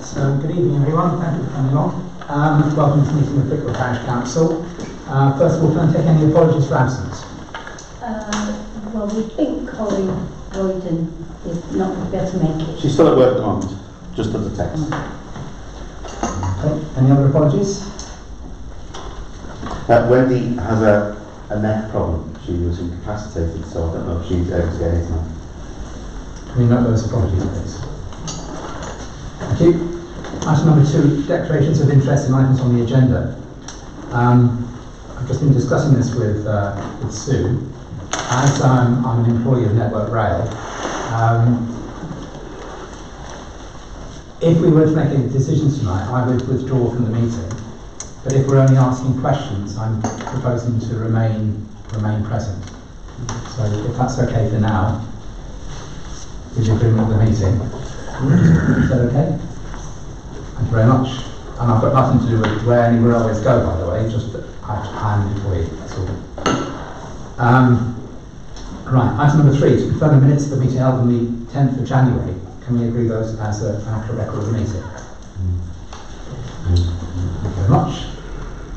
So good evening everyone, thank you for coming along. Welcome to the meeting of Brickhill Parish Council. First of all, can I take any apologies for absence? Well, we think Colin Royden is not going to be able to make it. She's still at work at the moment, just as a text. Okay, any other apologies? Wendy has a neck problem. She was incapacitated, so I don't know if she's able to get here tonight. Can we note those apologies, please? Thank you. Item number 2, declarations of interest in items on the agenda. I've just been discussing this with Sue. As I'm an employee of Network Rail, if we were to make any decisions tonight, I would withdraw from the meeting. But if we're only asking questions, I'm proposing to remain present. So if that's okay for now, with the agreement of the meeting. Is that okay? Thank you very much. And I've got nothing to do with where any railways go, by the way, just that I'm an employee, that's all. Right, item number 3, to confirm the minutes of the meeting held on the 10th of January. Can we agree those as an accurate record of the meeting? Thank you very much.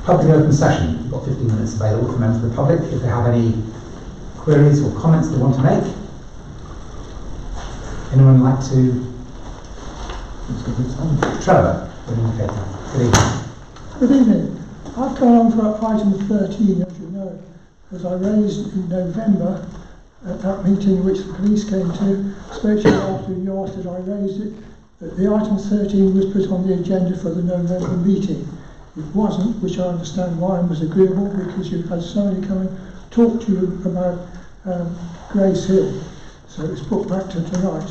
Public open session. We've got 15 minutes available for members of the public if they have any queries or comments they want to make. Anyone like to? Trevor, good evening. Good evening. I've gone on for item 13, as you know, as I raised in November at that meeting which the police came to, spoke to you after you asked that I raised it, that the item 13 was put on the agenda for the November meeting. It wasn't, which I understand why and was agreeable, because you've had somebody come and talk to you about Grace Hill. So it's put back to tonight.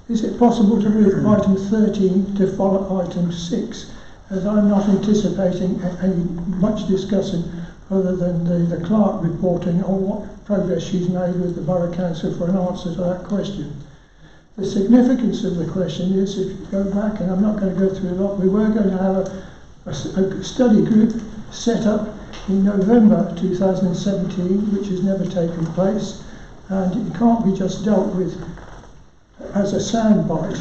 Is it possible to move item 13 to follow item 6, as I'm not anticipating any much discussing other than the clerk reporting on what progress she's made with the Borough Council for an answer to that question. The significance of the question is, if you go back, and I'm not going to go through a lot, we were going to have a study group set up in November 2017, which has never taken place, and it can't be just dealt with as a soundbite.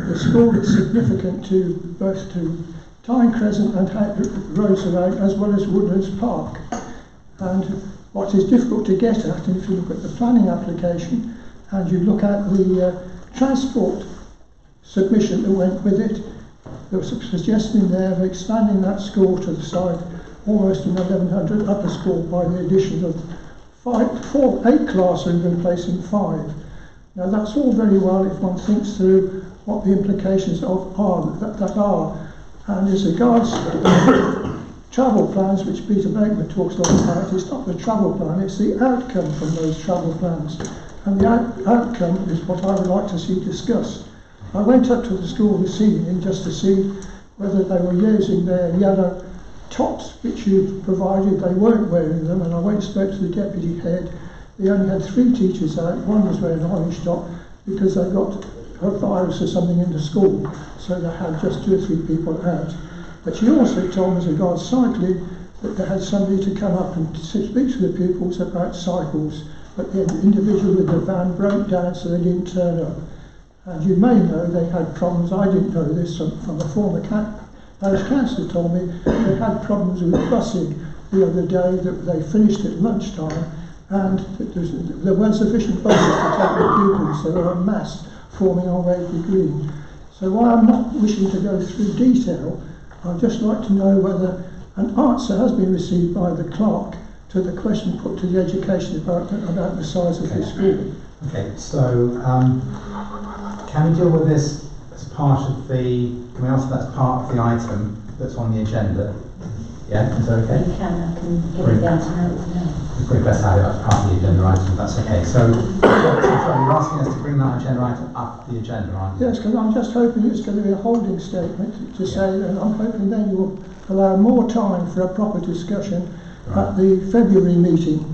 The school is significant to both to Tyne Crescent and Roseray, as well as Woodlands Park. And what is difficult to get at, and if you look at the planning application and you look at the transport submission that went with it, there was a suggestion there of expanding that school to the side almost in 1100 upper school by the addition of 8 classrooms and replacing 5. Now that's all very well if one thinks through what the implications of are. And as regards travel plans, which Peter Bateman talks a lot about, it's not the travel plan, it's the outcome from those travel plans. And the outcome is what I would like to see discussed. I went up to the school this evening just to see whether they were using their yellow tops, which you provided. They weren't wearing them, and I went and spoke to the deputy head. They only had 3 teachers out. One was wearing an orange top because they got a virus or something in the school, so they had just 2 or 3 people out. But she also told me, as regards cycling, that they had somebody to come up and speak to the pupils about cycles, but the individual with the van broke down, so they didn't turn up. And you may know they had problems. I didn't know this from a former parish councillor told me they had problems with busing the other day, that they finished at lunchtime, and there weren't sufficient buses to take the pupils, so they were en masse forming on Waverley Green. So while I'm not wishing to go through detail, I'd just like to know whether an answer has been received by the clerk to the question put to the Education Department about the size of the school. Okay, so can we deal with this as part of can we answer that as part of the item that's on the agenda? Yeah, is that okay? You can, I can give it down to notes now. It's probably best to have it as part of the agenda item, if that's okay. So, you're asking us to bring that agenda item up the agenda, aren't you? Yes, because I'm just hoping it's going to be a holding statement to say, and I'm hoping then you will allow more time for a proper discussion at the February meeting,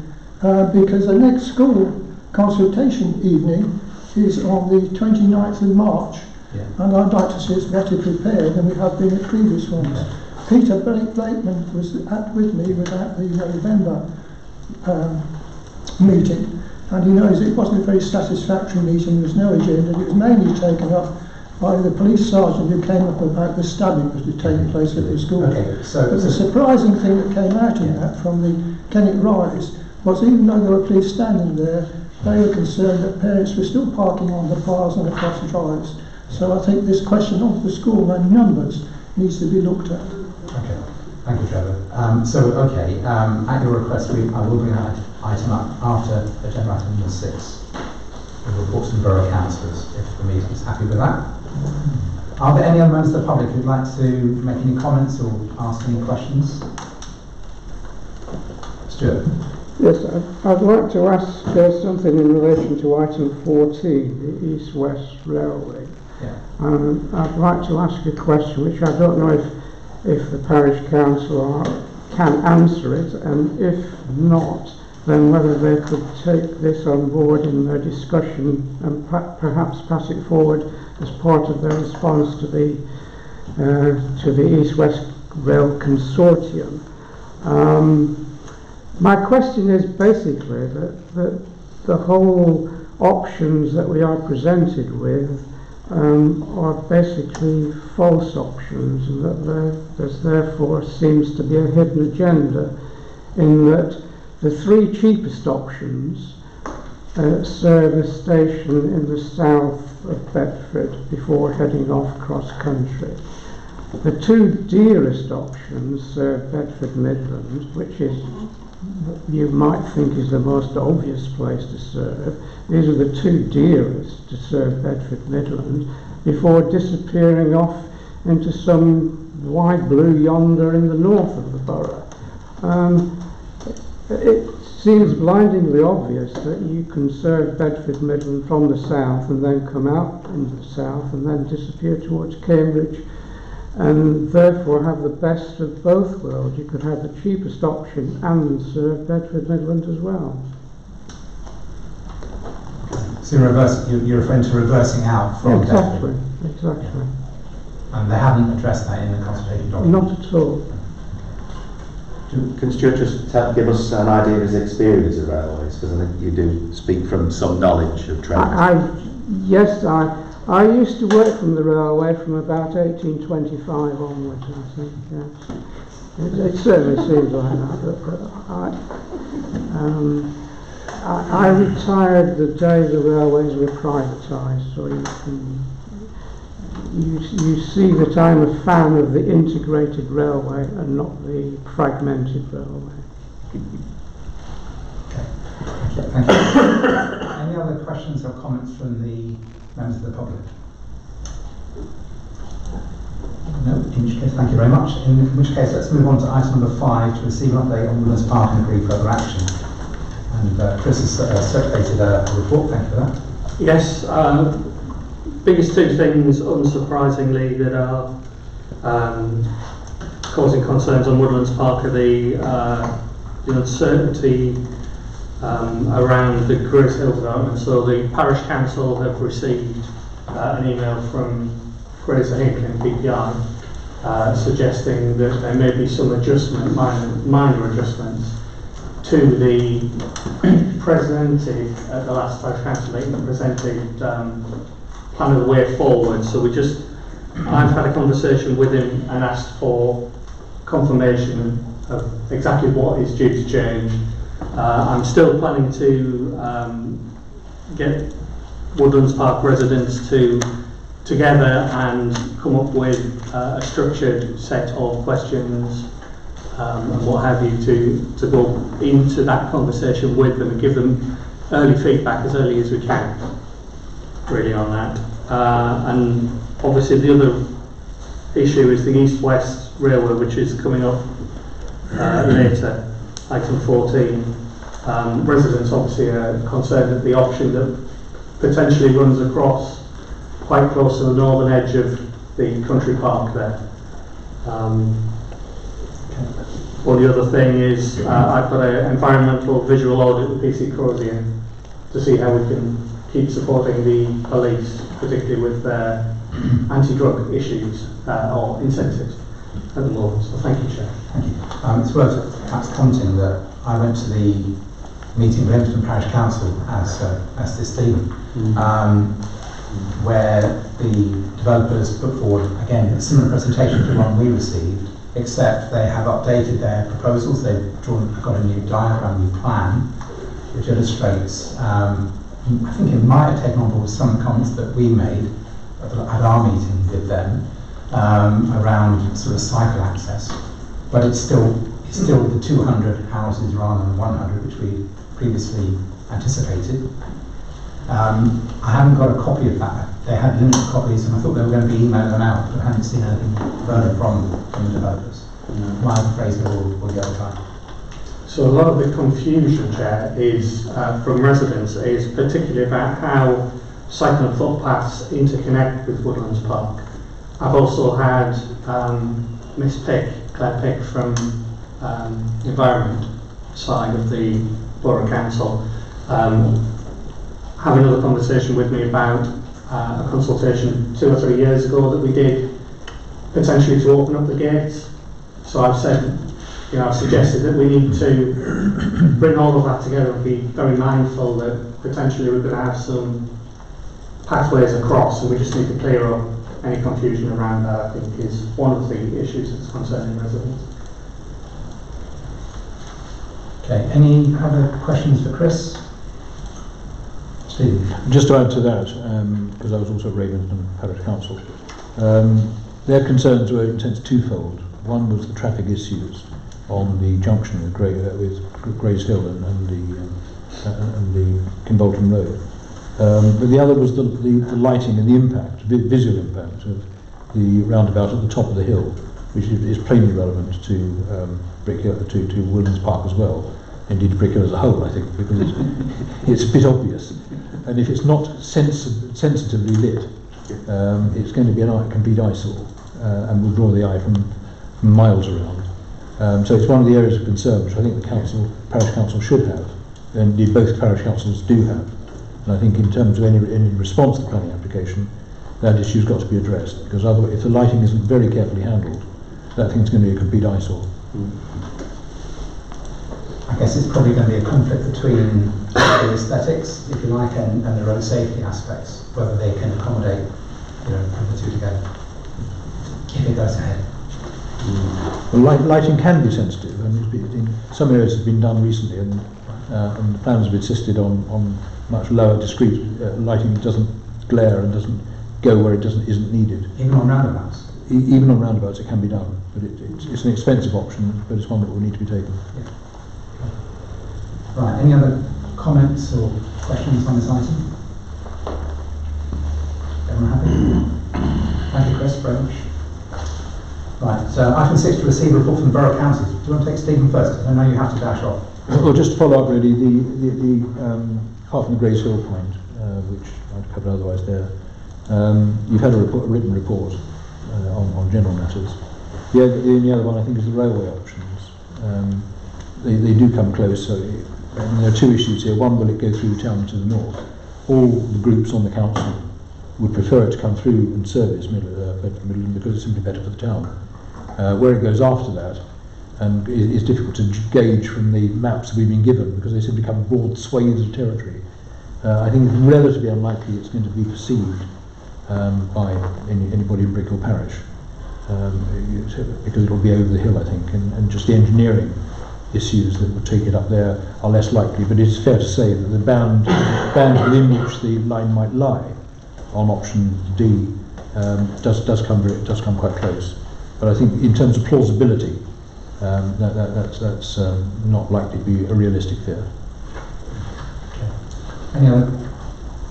because the next school consultation evening is on the 29th of March, and I'd like to see us better prepared than we have been at previous ones. Okay. Peter Blakeman was with me at the November meeting, and he knows it wasn't a very satisfactory meeting. There was no agenda. It was mainly taken up by the police sergeant who came up about the stabbing that had taken place at the school. Okay, But the surprising thing that came out in that from the Kennet Rise was, even though there were police standing there, they were concerned that parents were still parking on the paths and across the drives. So I think this question of the school and numbers needs to be looked at. Okay, thank you, Trevor. At your request, I will bring that item up after agenda item number 6, the report to the Borough Councillors, if the meeting is happy with that. Are there any other members of the public who'd like to make any comments or ask any questions? Stuart? Yes, I'd like to ask something in relation to item 14, the East-West Railway. Yeah. I'd like to ask a question which I don't know if the parish council can answer it, and if not, then whether they could take this on board in their discussion and perhaps pass it forward as part of their response to the East-West Rail Consortium. My question is basically that the whole options that we are presented with are basically false options, and that there's therefore seems to be a hidden agenda in that the 3 cheapest options serve a station in the south of Bedford before heading off cross country. The 2 dearest options serve Bedford Midland, which is, you might think, is the most obvious place to serve. These are the 2 dearest to serve Bedford Midland before disappearing off into some wide blue yonder in the north of the borough. It seems blindingly obvious that you can serve Bedford Midland from the south and then come out into the south and then disappear towards Cambridge, and therefore have the best of both worlds. You could have the cheapest option and serve Bedford Midland as well. So you're referring to reversing out from Exactly, Bedford? exactly. And they haven't addressed that in the consultation document? Not at all. Can Stuart just give us an idea of his experience of railways? Because I think you do speak from some knowledge of trains. Yes, I used to work from the railway from about 1825 onwards, I think, yes. It certainly seems like that. I retired the day the railways were privatised, so you see that I'm a fan of the integrated railway and not the fragmented railway. Okay, thank you. Any other questions or comments from the members of the public? No, in which case, thank you very much. In which case, let's move on to item number 5, to receive an update on Woodlands Park and agree further action. And Chris has circulated a report, thank you for that. Yes, biggest 2 things, unsurprisingly, that are causing concerns on Woodlands Park are the uncertainty around the Grace Hill development. So the parish council have received an email from Fraser Hinkley and PPI suggesting that there may be some adjustment, minor adjustments to the presented at the last parish council meeting, the presented plan of the way forward. So I've had a conversation with him and asked for confirmation of exactly what is due to change. I'm still planning to get Woodlands Park residents together and come up with a structured set of questions and what have you to go into that conversation with them and give them early feedback as early as we can, really, on that. And obviously the other issue is the East-West Railway, which is coming up later, item 14. Residents obviously are concerned at the option that potentially runs across quite close to the northern edge of the country park there. Well, the other thing is I've got an environmental visual audit with PC Crozier to see how we can keep supporting the police, particularly with their anti-drug issues or incentives at the moment. So thank you, Chair. Thank you. It's worth perhaps commenting that I went to the meeting with Bedford Parish Council as this theme. where the developers put forward, again, a similar presentation to the one we received, except they have updated their proposals. They've got a new diagram, new plan, which illustrates, I think it might have taken on board some comments that we made at our meeting with them around sort of cycle access, but it's still the 200 houses rather than 100, which we previously anticipated. I haven't got a copy of that. They had limited copies, and I thought they were going to be emailing them out, but I haven't seen anything further from the developers. Might have phrased it all the other time. So a lot of the confusion, Chair, is from residents, is particularly about how cycle and footpaths interconnect with Woodlands Park. I've also had Miss Claire Pick from Environment side of the Borough Council have another conversation with me about a consultation 2 or 3 years ago that we did potentially to open up the gates. So I've said, I've suggested that we need to bring all of that together and be very mindful that potentially we're going to have some pathways across, and we just need to clear up any confusion around that. I think is one of the issues that's concerning residents. Okay, any other questions for Chris? Steve? Just to add to that, because I was also at Ravenham Parish Council, their concerns were in a sense twofold. One was the traffic issues on the junction with Grays Hill and the Kimbolton Road. But the other was the lighting and the impact, visual impact of the roundabout at the top of the hill, which is plainly relevant to Brickhill, to Woodlands Park as well. Indeed, Brickhill as a whole, I think, because it's a bit obvious. And if it's not sensitively lit, it's going to be a complete eyesore, and will draw the eye from miles around. So it's one of the areas of concern which I think the parish council should have, and indeed both parish councils do have. And I think in terms of any response to the planning application, that issue's got to be addressed, because otherwise, if the lighting isn't very carefully handled, that thing's going to be a complete eyesore. I guess it's probably going to be a conflict between the aesthetics, if you like, and the road safety aspects, whether they can accommodate, the two together, if it goes ahead. Well, lighting can be sensitive, and in some areas it's been done recently, and the plans have insisted on much lower discrete lighting that doesn't glare and doesn't go where it isn't needed. Even on roundabouts? Even on roundabouts it can be done, but it's an expensive option, but it's one that will need to be taken. Yeah. Right, any other comments or questions on this item? Everyone happy? Thank you, Chris, very much. Right, so item 6, to receive a report from the Borough Councillors. Do you want to take Stephen first? Because I know you have to dash off. Well, just to follow up really, apart from the Grays Hill point, which I've covered otherwise there, you've had a written report on general matters. The only other one I think is the railway options. They do come close, so there are two issues here. One, will it go through the town to the north? All the groups on the council would prefer it to come through and service Bedford Midland because it's simply better for the town. Where it goes after that, and is difficult to gauge from the maps we've been given because they simply cover broad swathes of territory. I think it's relatively unlikely it's going to be perceived by anybody in Brickhill Parish because it will be over the hill, I think, and just the engineering issues that would take it up there are less likely. But it is fair to say that the band within which the line might lie on option D does come quite close. But I think in terms of plausibility, that's not likely to be a realistic fear. Okay. Any other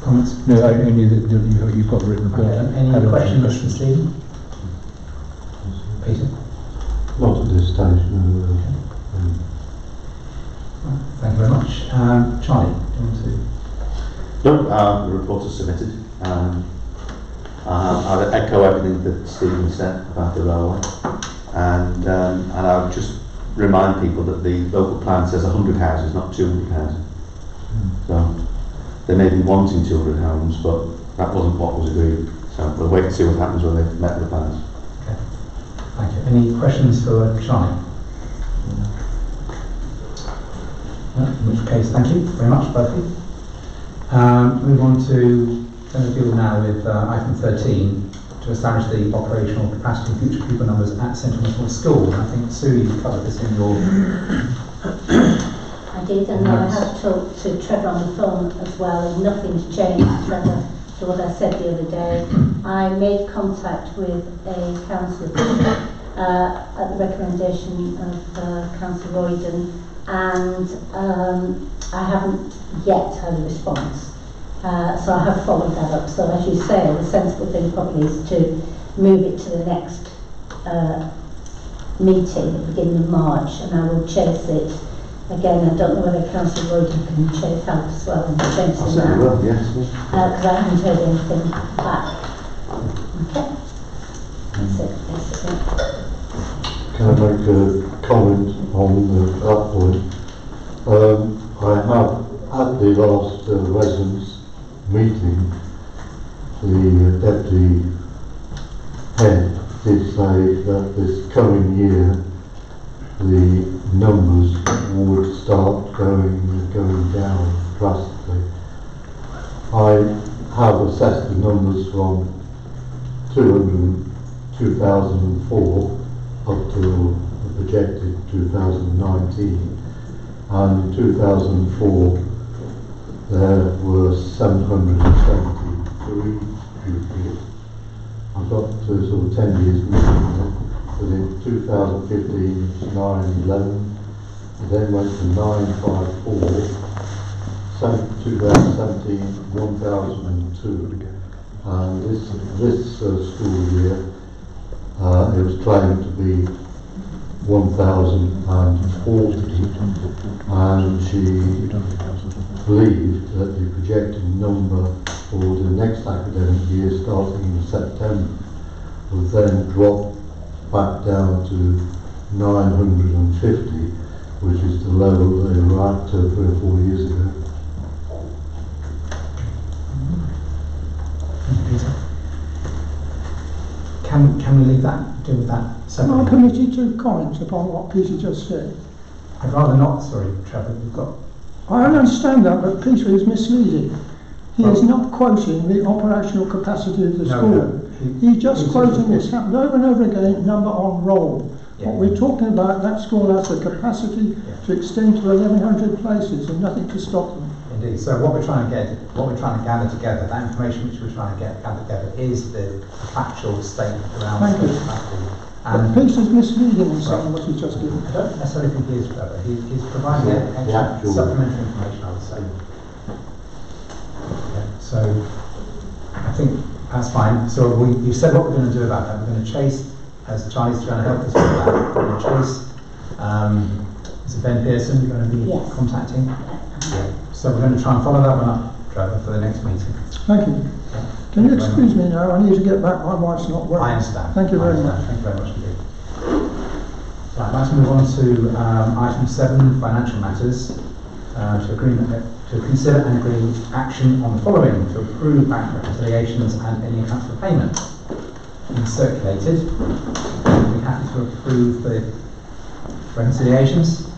comments? No, only that you've got the written report. Okay. Any questions for Stephen? Peter? Not at this stage, no. Thank you very much. Charlie, do you want to? No, the report is submitted. I'll echo everything that Stephen said about the railway, and I'll just remind people that the local plan says 100 houses, not 200 houses. So they may be wanting 200 homes, but that wasn't what was agreed. So we'll wait and see what happens when they've met the plans. Okay. Thank you. Any questions for Charlie? No, in which case, thank you very much, both of you. Move on to going to deal now with item 13, to establish the operational capacity and future pupil numbers at Central National School. And I think, Sue, you covered this in your... I did, and I have talked to Trevor on the phone as well, and nothing's changed, Trevor, to what I said the other day. I made contact with a councillor at the recommendation of Councillor Royden, and I haven't yet had a response. So I have followed that up. So as you say, the sensible thing probably is to move it to the next meeting at the beginning of March, and I will chase it. Again, I don't know whether Councillor Royden can chase help as well and chase it now. Will, yes. Because I haven't heard anything back. Okay. That's it, basically. Can I make a comment on that point? I have, at the last residents' meeting, the deputy head did say that this coming year the numbers would start going down drastically. I have assessed the numbers from 2004 up to the projected 2019, and in 2004 there were 773 pupils. I've got to sort of 10 years missing there, but in 2015 it was 911, it then went to 954, 2017 1002, and this school year it was claimed to be 1040, and she believed that the projected number for the next academic year starting in September would then drop back down to 950, which is the level they were at 3 or 4 years ago. Can we leave that, deal with that separately? Am I permitted to comment upon what Peter just said? I'd rather not, sorry, Trevor, we've got... I understand that, but Peter is misleading. He is not quoting the operational capacity of the school. He's just quoting what's happened over and over again, number on roll. Yeah. What we're talking about, that school has the capacity to extend to 1,100 places and nothing to stop them. Indeed. So what we're trying to gather together, that information which we're trying to gather together is the factual statement around Thank you. capacity. But Peter's misleading in saying what he's just given. I don't necessarily think he is, Trevor. He's providing extra supplementary information, I would say. Okay, so I think that's fine. So you've said what we're going to do about that. We're going to chase, as Charlie's trying to help us with that, we're going to chase, is it Ben Pearson you're going to be contacting? Yeah. So we're going to try and follow that one up, Trevor, for the next meeting. Thank you. Yeah. Can you excuse me now? I need to get back. My wife's not well. I understand. Thank you very much. Thank you very much indeed. Right, let's move on to item 7, financial matters. To consider and agree action on the following: to approve bank reconciliations and any accounts for payment. Been circulated. We'd be happy to approve the reconciliations.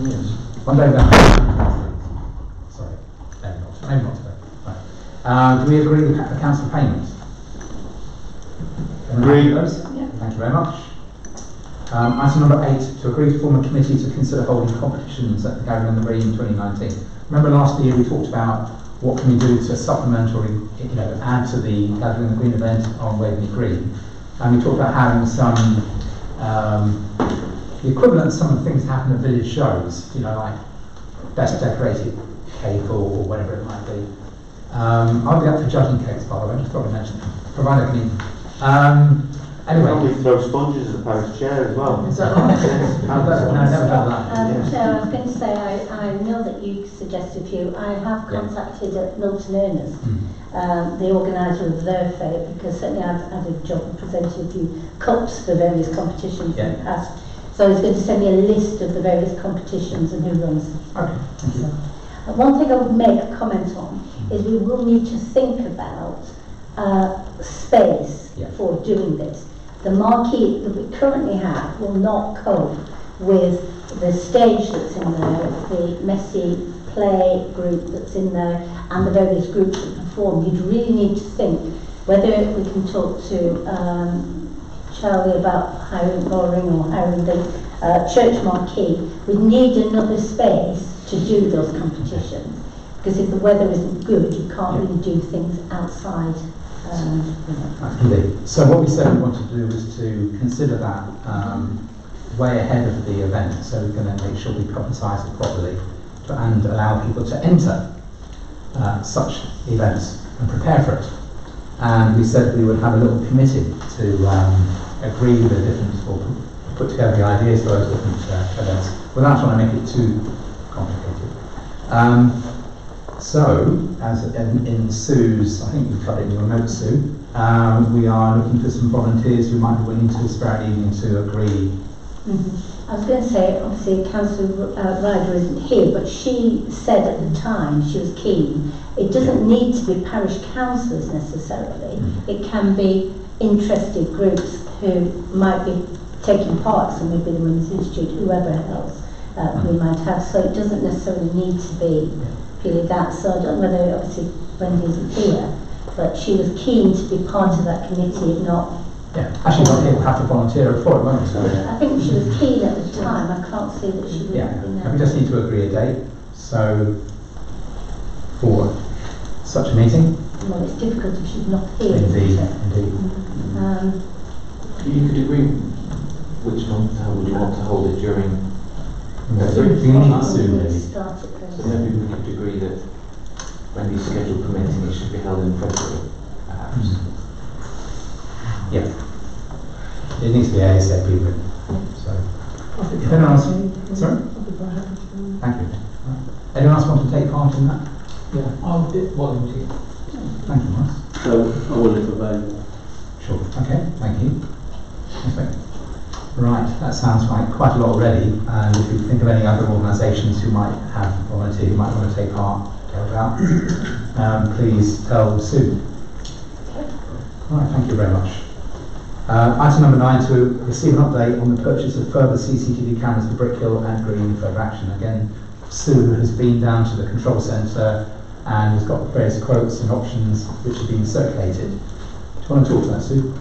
Yes. One day back. Sorry, maybe not today. Right. Do we agree with the accounts for payment? Agree. Yeah. Thank you very much. Item number 8, to agree to form a committee to consider holding competitions at the Gathering on the Green in 2019. Remember last year we talked about what can we do to supplement or add to the Gathering on the Green event on Waverley Green, and we talked about having some the equivalent of some of the things that happen at village shows, like best decorated cake or whatever it might be. I'll be up for judging cakes, by the way, just thought I'd mention that, provided I can. Anyway. We throw sponges at the parish chair as well. Is that right? No, I've never done that. Chair, I was going to say, I know that you suggested a few. I have contacted Milton Earners, the organiser of their fair, because certainly I've had a job of presenting a few cups for various competitions in the past. So he's going to send me a list of the various competitions and who runs them. Okay, thank you. One thing I would make a comment on is we will need to think about space for doing this. The marquee that we currently have will not cope with the stage that's in there, the messy play group that's in there, and the various groups that form. You'd really need to think whether we can talk to Charlie about borrowing or hiring the church marquee. We need another space to do those competitions, because if the weather isn't good, you can't really do things outside. Absolutely. So what we said we wanted to do was to consider that way ahead of the event, so we're going to make sure we publicise it properly and allow people to enter such events and prepare for it. And we said we would have a little committee to agree the different, or put together the ideas for those different events without trying to make it too complicated. So, as in Sue's, I think you've got it in your notes, Sue, we are looking for some volunteers who might be willing to spare an evening to agree. I was going to say, obviously, Councillor Ryder isn't here, but she said at the time she was keen. It doesn't need to be parish councillors necessarily. It can be interested groups who might be taking part, so maybe the Women's Institute, whoever else we might have. So it doesn't necessarily need to be purely that. So I don't know whether, obviously, Wendy isn't here, but she was keen to be part of that committee, if not. Yeah, actually, not people have to volunteer for it, won't we? So, I think she was keen at the time. I can't see that she would yeah, have been and we just need to agree a date. So, for such a meeting. Well, it's difficult if she's not here. Indeed, isn't it? indeed. You could agree which month, how would you want to hold it during? We need it soon, maybe. Start it first. So maybe we could agree that when the schedule permitting, it should be held in February, perhaps. Yeah. It needs to be ASAP written. So, if anyone else, sorry? Thank you. Anyone else want to take part in that? Yeah, I'll volunteer. Thank you, Maurice. So I will if available. Sure. Okay. Thank you. Perfect. Right. That sounds like quite a lot already. And if you think of any other organisations who might have volunteer, who might want to take part, help out, please tell Sue. All right. Thank you very much. Item number 9, to receive an update on the purchase of further CCTV cameras for Brickhill and Green for action. Again, Sue has been down to the control centre and has got various quotes and options which have been circulated. Do you want to talk to that, Sue?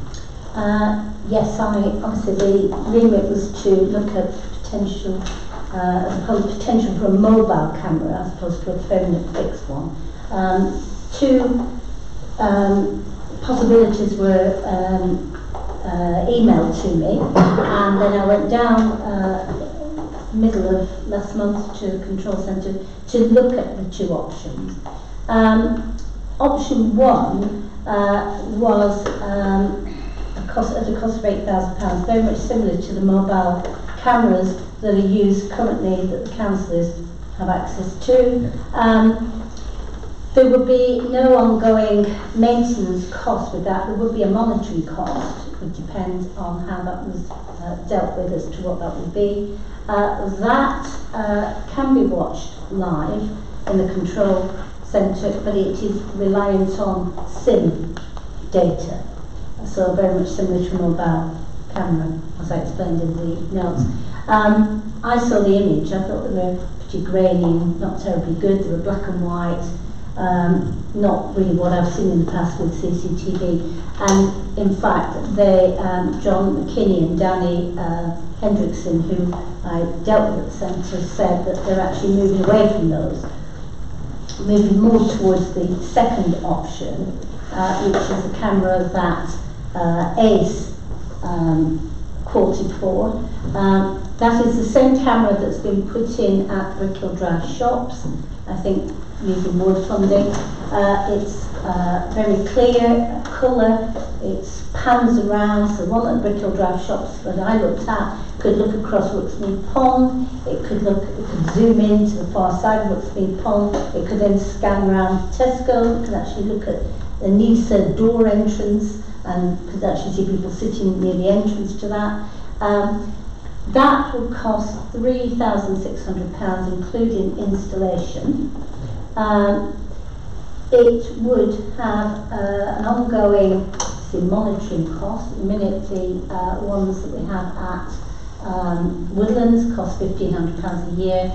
Yes, obviously the remit was to look at potential, potential for a mobile camera as opposed to a permanent fixed one. Two possibilities were emailed to me, and then I went down middle of last month to the control centre to look at the two options. Option 1 was at a cost of £8,000, very much similar to the mobile cameras that are used currently that the councillors have access to. There would be no ongoing maintenance cost with that. There would be a monetary cost. It would depend on how that was dealt with as to what that would be. That can be watched live in the control centre, but it is reliant on SIM data. So very much similar to a mobile camera, as I explained in the notes. I saw the image. I thought they were pretty grainy and not terribly good. They were black and white. Not really what I've seen in the past with CCTV. And in fact, they, John McKinney and Danny Hendrickson, who I dealt with at the centre, said that they're actually moving away from those, moving more towards the second option, which is a camera that ACE quoted for. That is the same camera that's been put in at Brickhill Drive shops, I think using wood funding. It's very clear colour, it pans around, so one at Brickhill Drive shops that I looked at could look across Rooksmead Pond, it could zoom in to the far side of Rooksmead Pond, it could then scan around Tesco, it could actually look at the Nisa door entrance and could actually see people sitting near the entrance to that. That would cost £3,600 including installation. It would have an ongoing monitoring cost. At the minute, the ones that we have at Woodlands cost £1,500 a year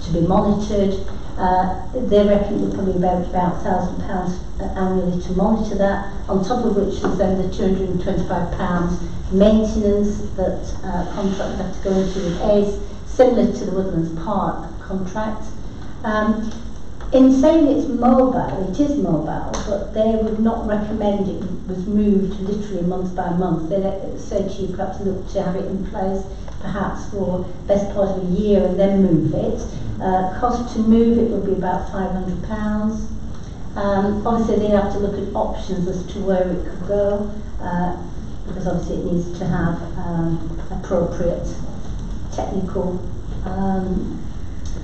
to be monitored. They reckon it'll probably about £1,000 annually to monitor that, on top of which there's then the £225 maintenance that contract we have to go into with ACE, similar to the Woodlands Park contract. In saying it's mobile, it is mobile, but they would not recommend it was moved literally month by month. They say to you, perhaps look to have it in place perhaps for best part of a year and then move it. Cost to move it would be about £500. Obviously they have to look at options as to where it could go, because obviously it needs to have appropriate technical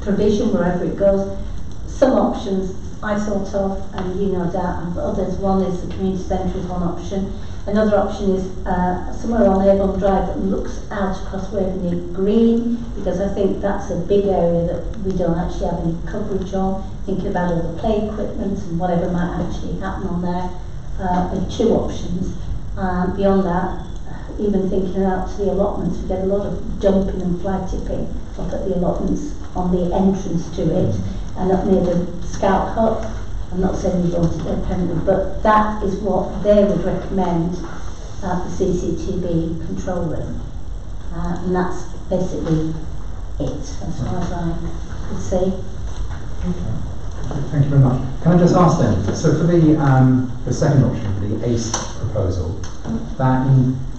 provision wherever it goes. Some options I thought of, and you no doubt, and others. One is the community centre is one option. Another option is somewhere on Avon Drive that looks out across Waverley Green, because I think that's a big area that we don't actually have any coverage on. Thinking about all the play equipment and whatever might actually happen on there. Are two options. Beyond that, even thinking out to the allotments, we get a lot of dumping and fly tipping up at the allotments on the entrance to it. And up near the Scout Hut. I'm not saying we want it there permanently, but that is what they would recommend at the CCTV control room. And that's basically it, as far as I could see. Okay. Thank you very much. Can I just ask then, so for the second option, the ACE proposal, that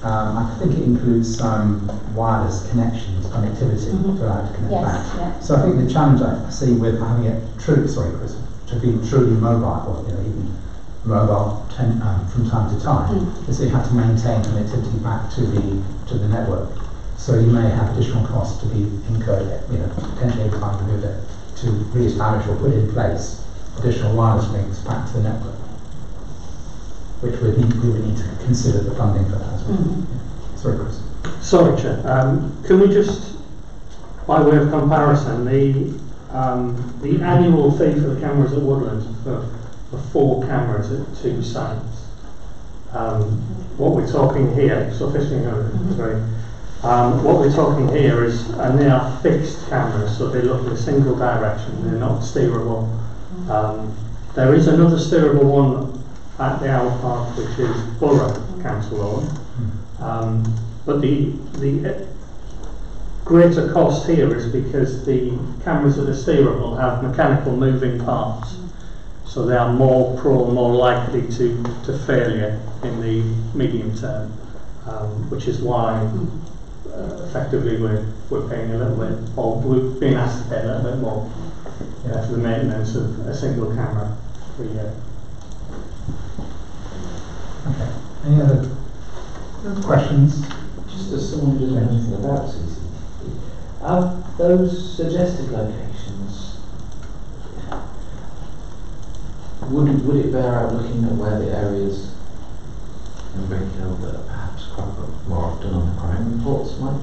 I think it includes some wireless connections, connectivity to allow it to connect back. Yeah. So I think the challenge I see with having it to be truly mobile, or even mobile from time to time, is that you have to maintain connectivity back to the network. So you may have additional costs to be incurred, potentially every time you move it, to re-establish or put in place additional wireless links back to the network, which we would need to consider the funding for that as well. Sorry, Chris. Sorry, Chair. Can we just, by way of comparison, the annual fee for the cameras at Woodlands for 4 cameras at 2 sites? What we're talking here, so what we're talking here is, and they are fixed cameras, so they look in a single direction, they're not steerable. There is another steerable one at the Owl Park, which is Borough Council owned. But the greater cost here is because the cameras that are steerable have mechanical moving parts, so they are more prone, more likely to failure in the medium term, which is why effectively we're paying a little bit, or we've been asked to pay a little bit more for the maintenance of a single camera per year. Okay. Any other questions? Just as someone who doesn't know anything about CCTV, are those suggested locations, would it bear out looking at where the areas in Brickhill that perhaps crop up more often on the crime reports might?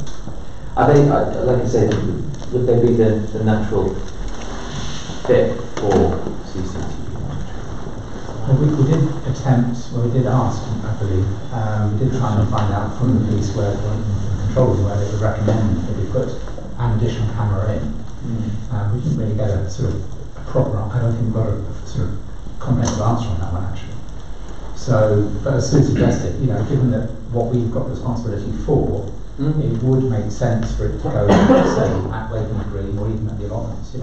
Are they, like I say, would they be the natural fit for CCTV? Well, we did attempt, we did ask, I believe, we did try and find out from the police where the control room where they would recommend that we put an additional camera in. We didn't really get a sort of proper, I don't think we got a sort of comprehensive answer on that one actually. So, but as Sue suggested, given that what we've got responsibility for, it would make sense for it to go, say, at Waverley Green or even at the allotments,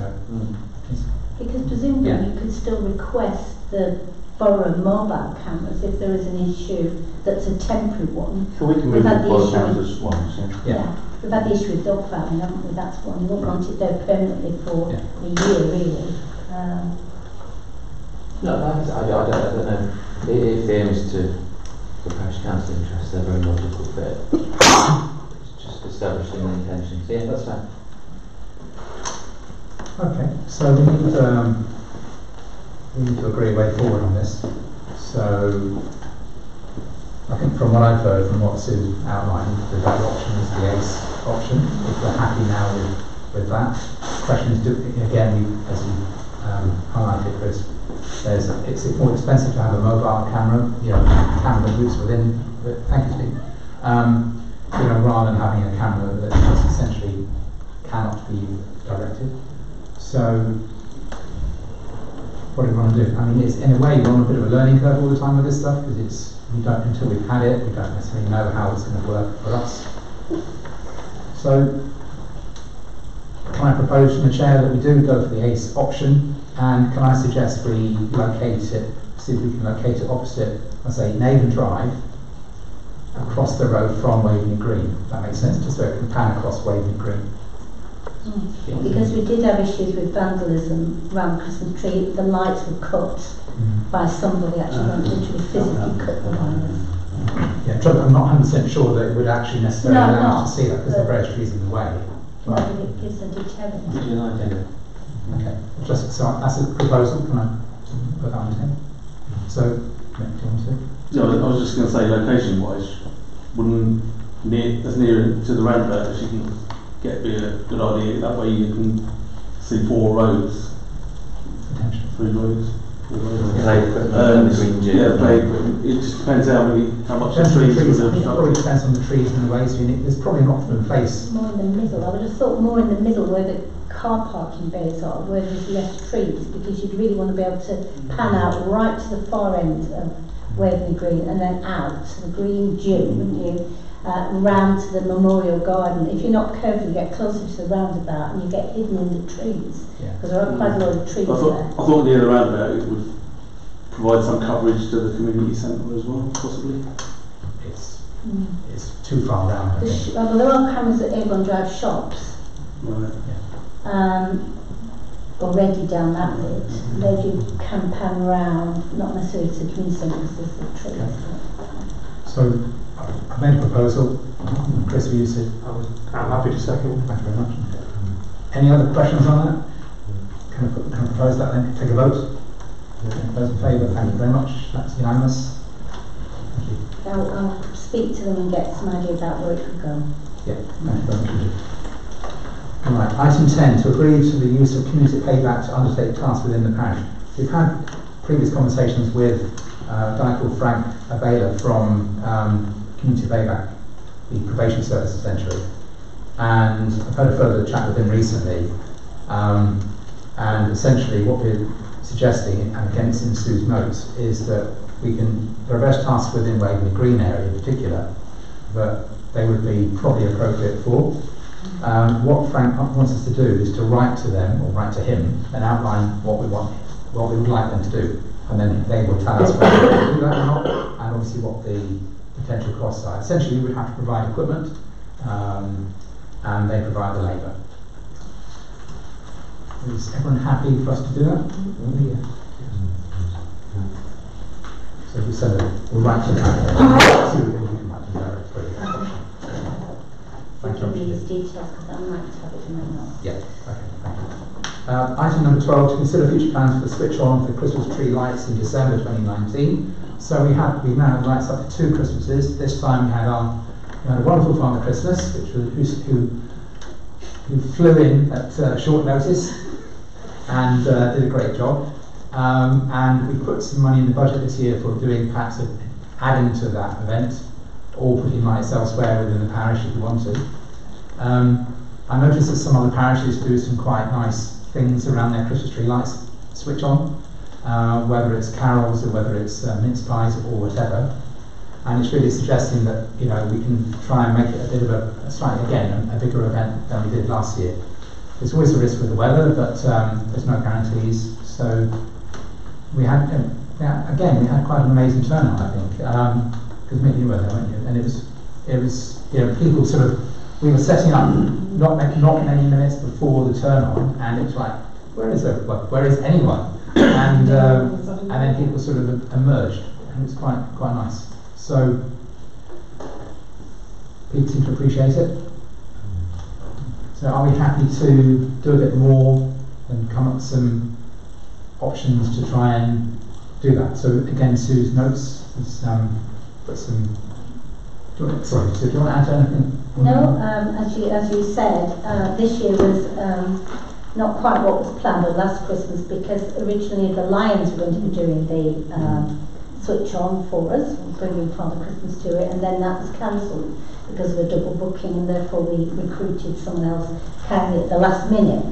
Because presumably you could still request the borough mobile cameras if there is an issue that's a temporary one. So we can move the borough cameras once, yeah. We've had the issue with dog farming, haven't we? That's one. You won't want it there permanently for a year, really. No, I don't know. If the aim is to the parish council interest, they're very logical fit. It's just establishing the intention. So yeah, that's fine. Okay, so we need to agree a way forward on this. So I think from what I've heard, from what Sue outlined, the better option is the ACE option. If we're happy now with that. The question is, again, as you highlighted, Chris, it's more expensive to have a mobile camera, camera that moves within. Thank you, Steve. Rather than having a camera that just essentially cannot be directed. So what do we want to do? I mean, it's, in a way, we're on a bit of a learning curve all the time with this stuff, because we don't, until we've had it, we don't necessarily know how it's going to work for us. So, can I propose from the chair that we do go for the ACE option, and can I suggest we locate it, see if we can locate it opposite, I say, Naven Drive, across the road from Waveney Green. That makes sense, just so it can pan across Waveney Green. Because we did have issues with vandalism around the Christmas tree. The lights were cut by somebody actually literally physically cut the wires. Yeah, I'm not 100% sure that it would actually necessarily No, allow us not, to see that, because the various trees in the way. No, but it gives a deterrent. Would you like to? Okay, just so that's a proposal. Can I put that on the table? So, yeah, do you want to? Yeah, I was just going to say, location-wise, wouldn't as near to the roundabout as you can get be a good idea. That way you can see 4 roads, Potentially. 3 roads. 4 roads. Play equipment, green gym. Yeah, play equipment. It just depends how much the Depends on the trees trees. I would think it have. probably depends on the trees and the ways. I mean, there's probably an optimum place. More in the middle. I would have thought more in the middle where the car parking bays are, where there's less trees, because you'd really want to be able to pan out right to the far end of Waveney Green and then out to the green gym, wouldn't you? Round to the memorial garden. If you're not careful, you get closer to the roundabout and you get hidden in the trees, because there are quite a lot of trees I there. thought near the roundabout it would provide some coverage to the community centre as well, possibly. It's too far round, I think. Well, there are cameras at Avon Drive shops. Right. Already down that bit. They do can pan round, not necessarily to the community centre because there's the trees. So, I made a proposal. Chris, will you say? I'm happy to second. Thank you very much. Any other questions on that? Can I propose that then? Take a vote. Those in favour, thank you very much. That's unanimous. Thank you. I'll speak to them and get some idea about where it could go. Yeah, thank you very much. Right, item 10, to agree to the use of Community Payback to undertake tasks within the parish. We've had previous conversations with a guy called Frank Abela from Community Payback, the probation service essentially, and I've had a further chat with him recently, and essentially what we're suggesting, and again it's in Sue's notes, is that there are various tasks within Waveney Green area in particular that they would be probably appropriate for. What Frank wants us to do is to write to them, or write to him, and outline what we would like them to do, and then they will tell us whether they can do that or not, and obviously what the potential costs are. Essentially, we would have to provide equipment, and they provide the labour. Is everyone happy for us to do that? Yeah. So we said we'll write to them. Give me these details because I might have it in my notes. Yeah, okay, thank you. Item number 12, to consider future plans for the switch on for Christmas tree lights in December 2019. So we've now had lights up for 2 Christmases. This time we had a wonderful Father Christmas, who flew in at short notice and did a great job. And we put some money in the budget this year for doing perhaps adding to that event, or putting lights elsewhere within the parish if you want to. I noticed that some other parishes do some quite nice things around their Christmas tree lights switch on, whether it's carols or whether it's mince pies or whatever. And it's really suggesting that we can try and make it a bit of a bigger event than we did last year. There's always a risk with the weather, but there's no guarantees. So we had quite an amazing turnout, I think. Because Mick, you were there, weren't you? And it was people sort of, we were setting up not many minutes before the turn on, and it was like, where is everyone? Where is anyone? And then people sort of emerged, and it was quite nice. So people seem to appreciate it. So are we happy to do a bit more and come up with some options to try and do that? So again, Sue's notes is put some. Do you want to add to anything? No, as you said, this year was not quite what was planned on last Christmas, because originally the Lions were going to be doing the switch on for us, bringing Father Christmas to it, and then that was cancelled because of a double booking, and therefore we recruited someone else kindly at the last minute.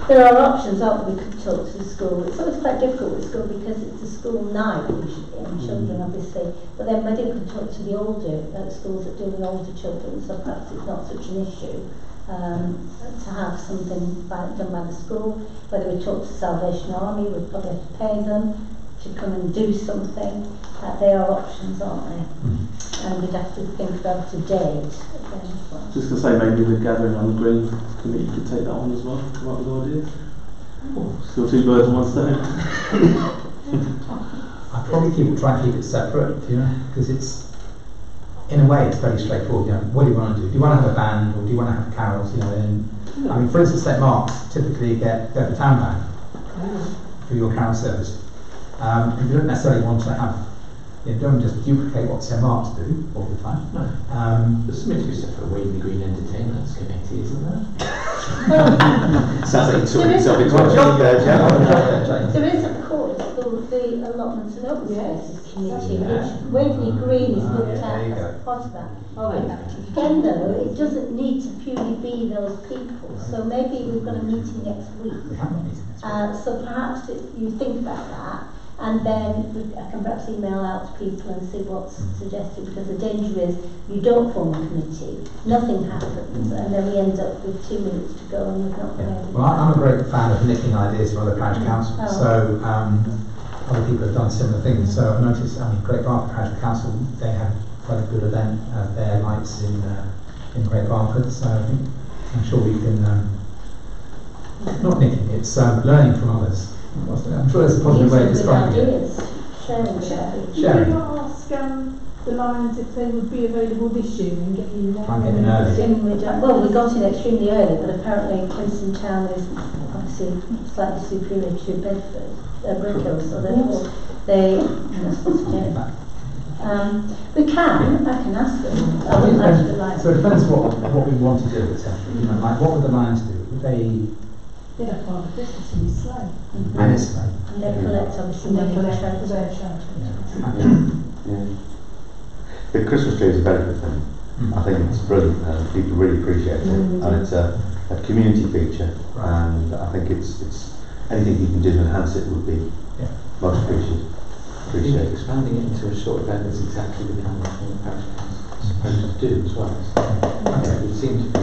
There are options, aren't there? We could talk to the school. It's always quite difficult with school because it's a school night usually, and children obviously. But then maybe we could talk to the older schools that deal with older children, so perhaps it's not such an issue to have something done by the school. Whether we talk to Salvation Army, we'd probably have to pay them to come and do something. They are options, aren't they? And we'd have to think about a date again as well. Just to say, maybe the gathering on the Green Committee could take that on as well. Come up with ideas. Still two birds in one stone. I'd probably try and keep it separate, you know, because it's, in a way, it's very straightforward. You know, what do you want to do? Do you want to have a band or do you want to have carols? You know, and I mean, for instance, St Mark's typically get the town band for your carol service. You don't necessarily want to have, you know, don't just duplicate what St Mark's do all the time. No. There's something to be said for a Waverley Green Entertainments Committee, isn't there? Sounds like you took yourself into a job there, Jen. There is, of course, the allotments and open spaces committee, which Waverley Green is looked at as part of that. Again, though, it doesn't need to purely be those people. So maybe we've got a meeting next week. We have a meeting next week. So perhaps you think about that, and then I can perhaps email out to people and see what's suggested, because the danger is you don't form a committee, nothing happens, and then we end up with 2 minutes to go and we've not been able to. Well, I'm a great fan of nicking ideas from other parish councils, so other people have done similar things. So I noticed, I mean, Great Barford Parish Council, they have quite a good event at their lights in Great Barford, so I think, I'm sure we can, not nicking, it's learning from others. I'm sure there's a positive way of describing it. Sharing. Did you not ask the Lions if they would be available this year and get in there? Try and get in early. Well, we got in extremely early, but apparently Kingston Town is obviously slightly superior to Bedford, Brickhill, so therefore they we can, I can ask them. I wouldn't ask the Lions. So it depends what we want to do, essentially. You know, like what would the Lions do? Would they? They have Father Christmas in his sleigh. And his sleigh. And they collect, obviously, They money for collect charity. for their charity. Yeah. The Christmas tree is a very good thing. I think it's brilliant and people really appreciate it. And it's a community feature, and I think it's anything you can do to enhance it would be most appreciated. Expanding it into a short event is exactly the kind of thing the parish council is supposed to do as well. So it would seem to be.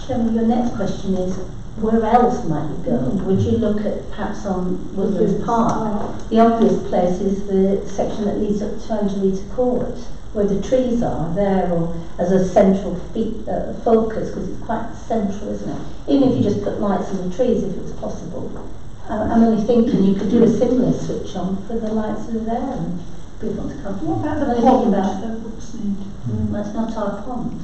Chairman, your next question is, where else might you go? Would you look at perhaps on Woodlands Park? The obvious place is the section that leads up to Angelita Court, where the trees are there, or as a central focus, because it's quite central, isn't it? Even if you just put lights on the trees, if it was possible. I'm only thinking you could do a similar switch on for the lights that are there, and people want to come. What about the I'm pond only thinking that looks neat? that's not our pond.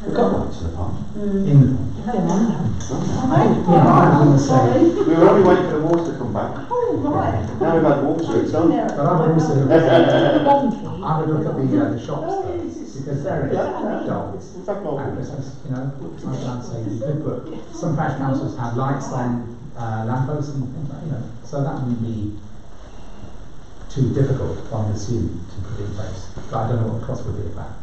We've got lights in the pond. In the I want to say, We were only waiting for the water to come back. Oh, right. Now we've had Wall Street done. but I would also look at the shops Oh, though, yes, it's because they're dull. It's like At Christmas, you know, I was trying to say you could put, some parish councils have lights on lampposts and things like that, you know, so that wouldn't be too difficult, one would assume, to put in place. But I don't know what the cost would be of that.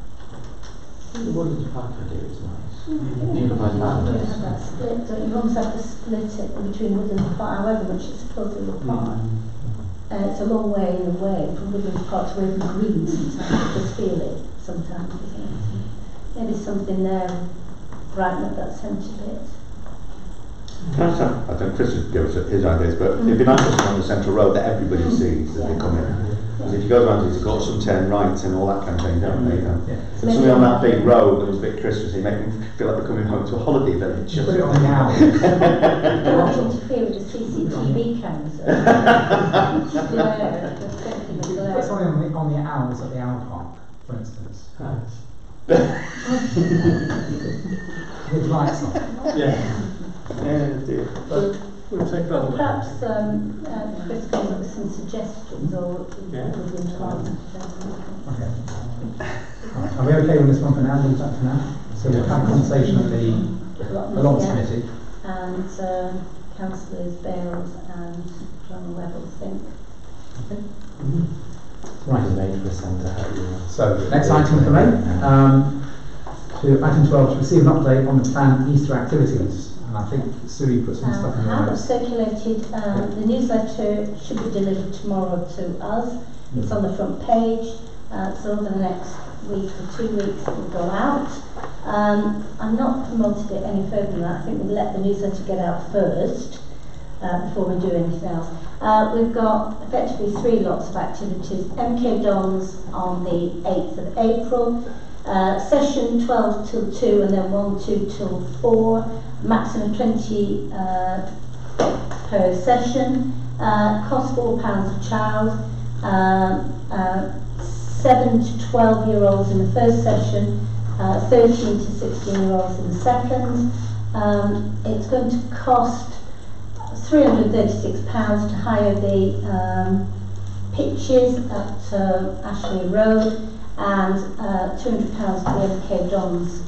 The Woodlands Park idea is nice. You don't have that split, don't you? Almost have to split it between Woodlands Park, however much it's supposedly required. It's a long way in a way from Woodlands Park to Waverley Green sometimes, you just feel it sometimes, isn't it? Maybe something there, brighten up that centre bit. I think Chris would give us his ideas, but it'd be nice to have on the central road that everybody sees as they come in. Because if you go around, it's got some turn right and all that kind of thing, don't they? You know? So something on that big road that was a bit Christmassy, make them feel like they're coming home to a holiday village. Put it on the hour. Don't want to interfere with the CCTV cameras. Put something on the owls at the owl park, for instance. With lights on. Yeah, dear. We'll take that on. Perhaps Chris comes up with some suggestions, or Woodlands Park. Okay. Right. Are we okay with this one for now? Leave that for now. So we'll have a conversation at the allotments committee. And councillors Bales and John Webb, I think. Right, made for a centre. So next item for me. To item 12, to receive an update on the planned Easter activities. and I think Sue put some stuff in I have there. circulated, the newsletter should be delivered tomorrow to us. It's on the front page, so over the next week or 2 weeks it will go out. I'm not promoted it any further than that. I think we'll let the newsletter get out first before we do anything else. We've got effectively 3 lots of activities. MK Dons on the 8th of April, session 12 till 2 and then 1-2 till 4, maximum 20 per session, cost £4 a child, 7 to 12 year olds in the first session, 13 to 16 year olds in the second. It's going to cost £336 to hire the pitches at Ashley Road, and £200 for the MK Dons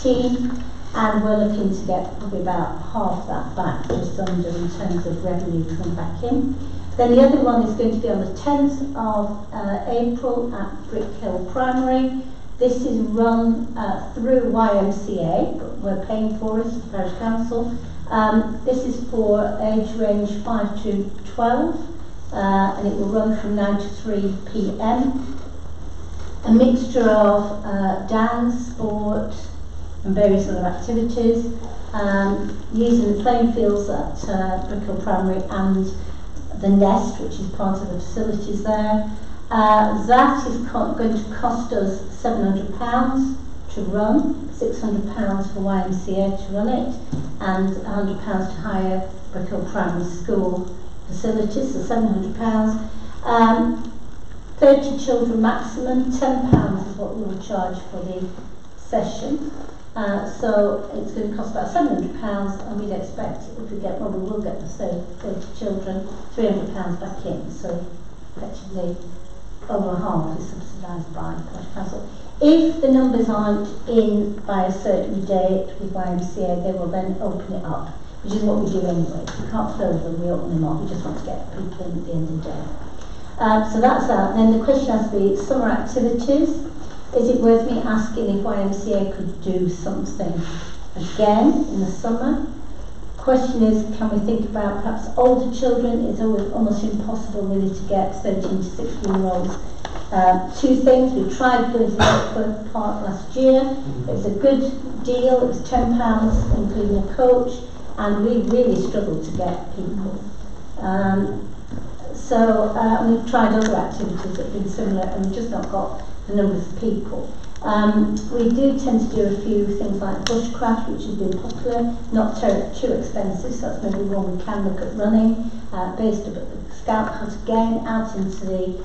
team, and we're looking to get probably about half that back, just under, in terms of revenue coming back in. Then the other one is going to be on the 10th of April at Brickhill Primary. This is run through YMCA, but we're paying for it as the Parish Council. This is for age range 5 to 12, and it will run from 9 to 3 p.m. A mixture of dance, sport, and various other activities, using the playing fields at Brickhill Primary and the Nest, which is part of the facilities there. That is going to cost us £700 to run, £600 for YMCA to run it, and £100 to hire Brickhill Primary School facilities, so £700. 30 children maximum, £10 is what we will charge for the session. So it's going to cost about £700, and we'd expect, if we get, well, we will get the 30 children, £300 back in. So effectively, over half is subsidised by the Parish Council. If the numbers aren't in by a certain date with YMCA, they will then open it up, which is what we do anyway. If we can't fill them, we open them up. We just want to get people in at the end of the day. So that's that. Then the question has to be summer activities. Is it worth me asking if YMCA could do something again in the summer? Question is, can we think about perhaps older children? It's almost impossible really to get 13 to 16 year olds. 2 things, we tried going to Bedford Park last year. It was a good deal, it was £10 including a coach, and we really struggled to get people. We've tried other activities that have been similar, and we've just not got the numbers of people. We do tend to do a few things like bushcraft, which has been popular, not too expensive, so that's maybe one we can look at running, based up at the Scout Hut again, out into the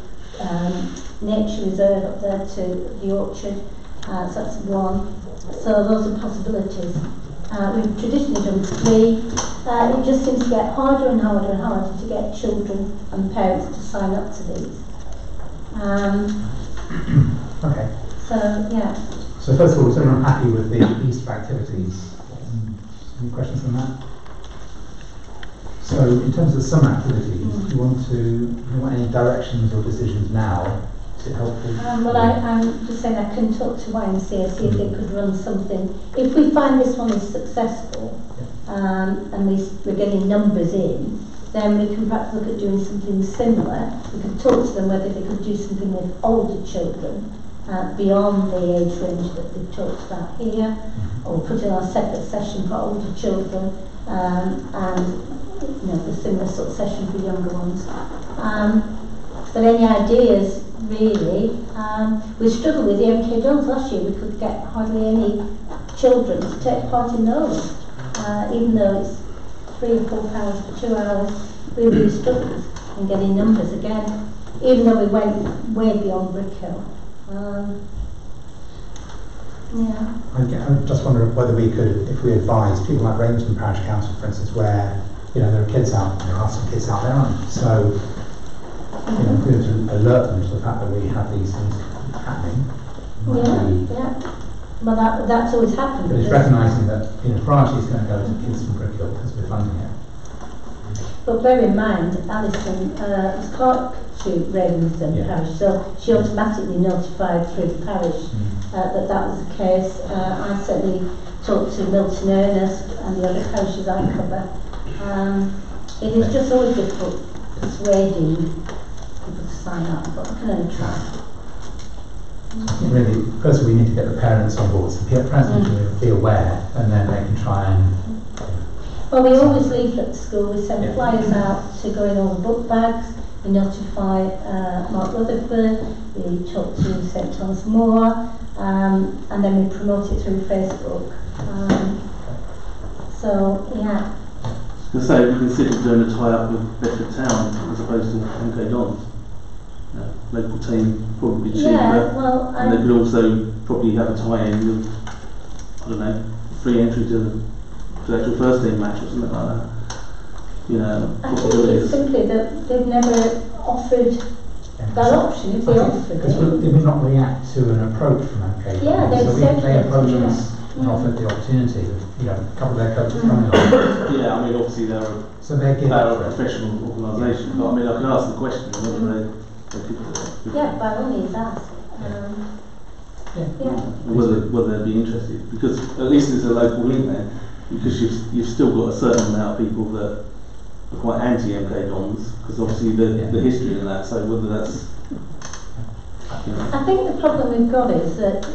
nature reserve up there to the orchard, so that's one. So those are possibilities. We've traditionally done 3. It just seems to get harder and harder and harder to get children and parents to sign up to these. Okay. So, yeah. So first of all, is everyone happy with the Easter activities? Any questions on that? So in terms of summer activities, do you want any directions or decisions now? Is it helpful? Well, I'm just saying I can talk to YMCA, see if they could run something. If we find this one is successful, and we're getting numbers in, then we can perhaps look at doing something similar. We could talk to them whether they could do something with older children, beyond the age range that we've talked about here, or put in a separate session for older children, and the similar sort of session for younger ones. But any ideas, really? We struggled with the MK Dons last year. We could get hardly any children to take part in those, even though it's £3 or £4 for 2 hours. We really struggled in getting numbers again, even though we went way beyond Brickhill. I just wonder whether we could, if we advise people like Ravenstone Parish Council, for instance, where there are kids out, there are some kids out there, aren't there? So, if we were to alert them to the fact that we have these things happening. Well, that's always happened. But it's recognising that priority is going to go to kids from Brickhill because we're funding it. But bear in mind, Alison is clerk to Ravensden Parish, so she automatically notified through the parish that was the case. I certainly talked to Milton Ernest and the other parishes I cover. It is just always difficult persuading people to sign up, but we can only try. Really, first we need to get the parents on board, so the parents need to be aware, and then they can try and... Well, we always leaflet the school. We send flyers out to go in all the book bags. We notify Mark Rutherford. We talk to St Thomas More, and then we promote it through Facebook. So yeah. To say we consider doing a tie-up with Bedford Town as opposed to MK Dons. Local team probably cheaper, Yeah, well, and they could also probably have a tie-in with, I don't know, free entry to the actual first team match or something like that. You know, I think it's possibilities. simply that they've never offered that option. If they offered it, Did we not react to an approach from MK? Yeah, they so said they approached that, us and offered the opportunity. You know, a couple of their coaches coming along. Yeah, I mean, obviously they're a professional organisation, but I mean, I can ask the question whether they could. yeah, by all means ask. Whether they'd be interested, because at least there's a local link there, because you've still got a certain amount of people that are quite anti-MK Dons, because obviously the history in that, so whether that's... You know. I think the problem we've got is that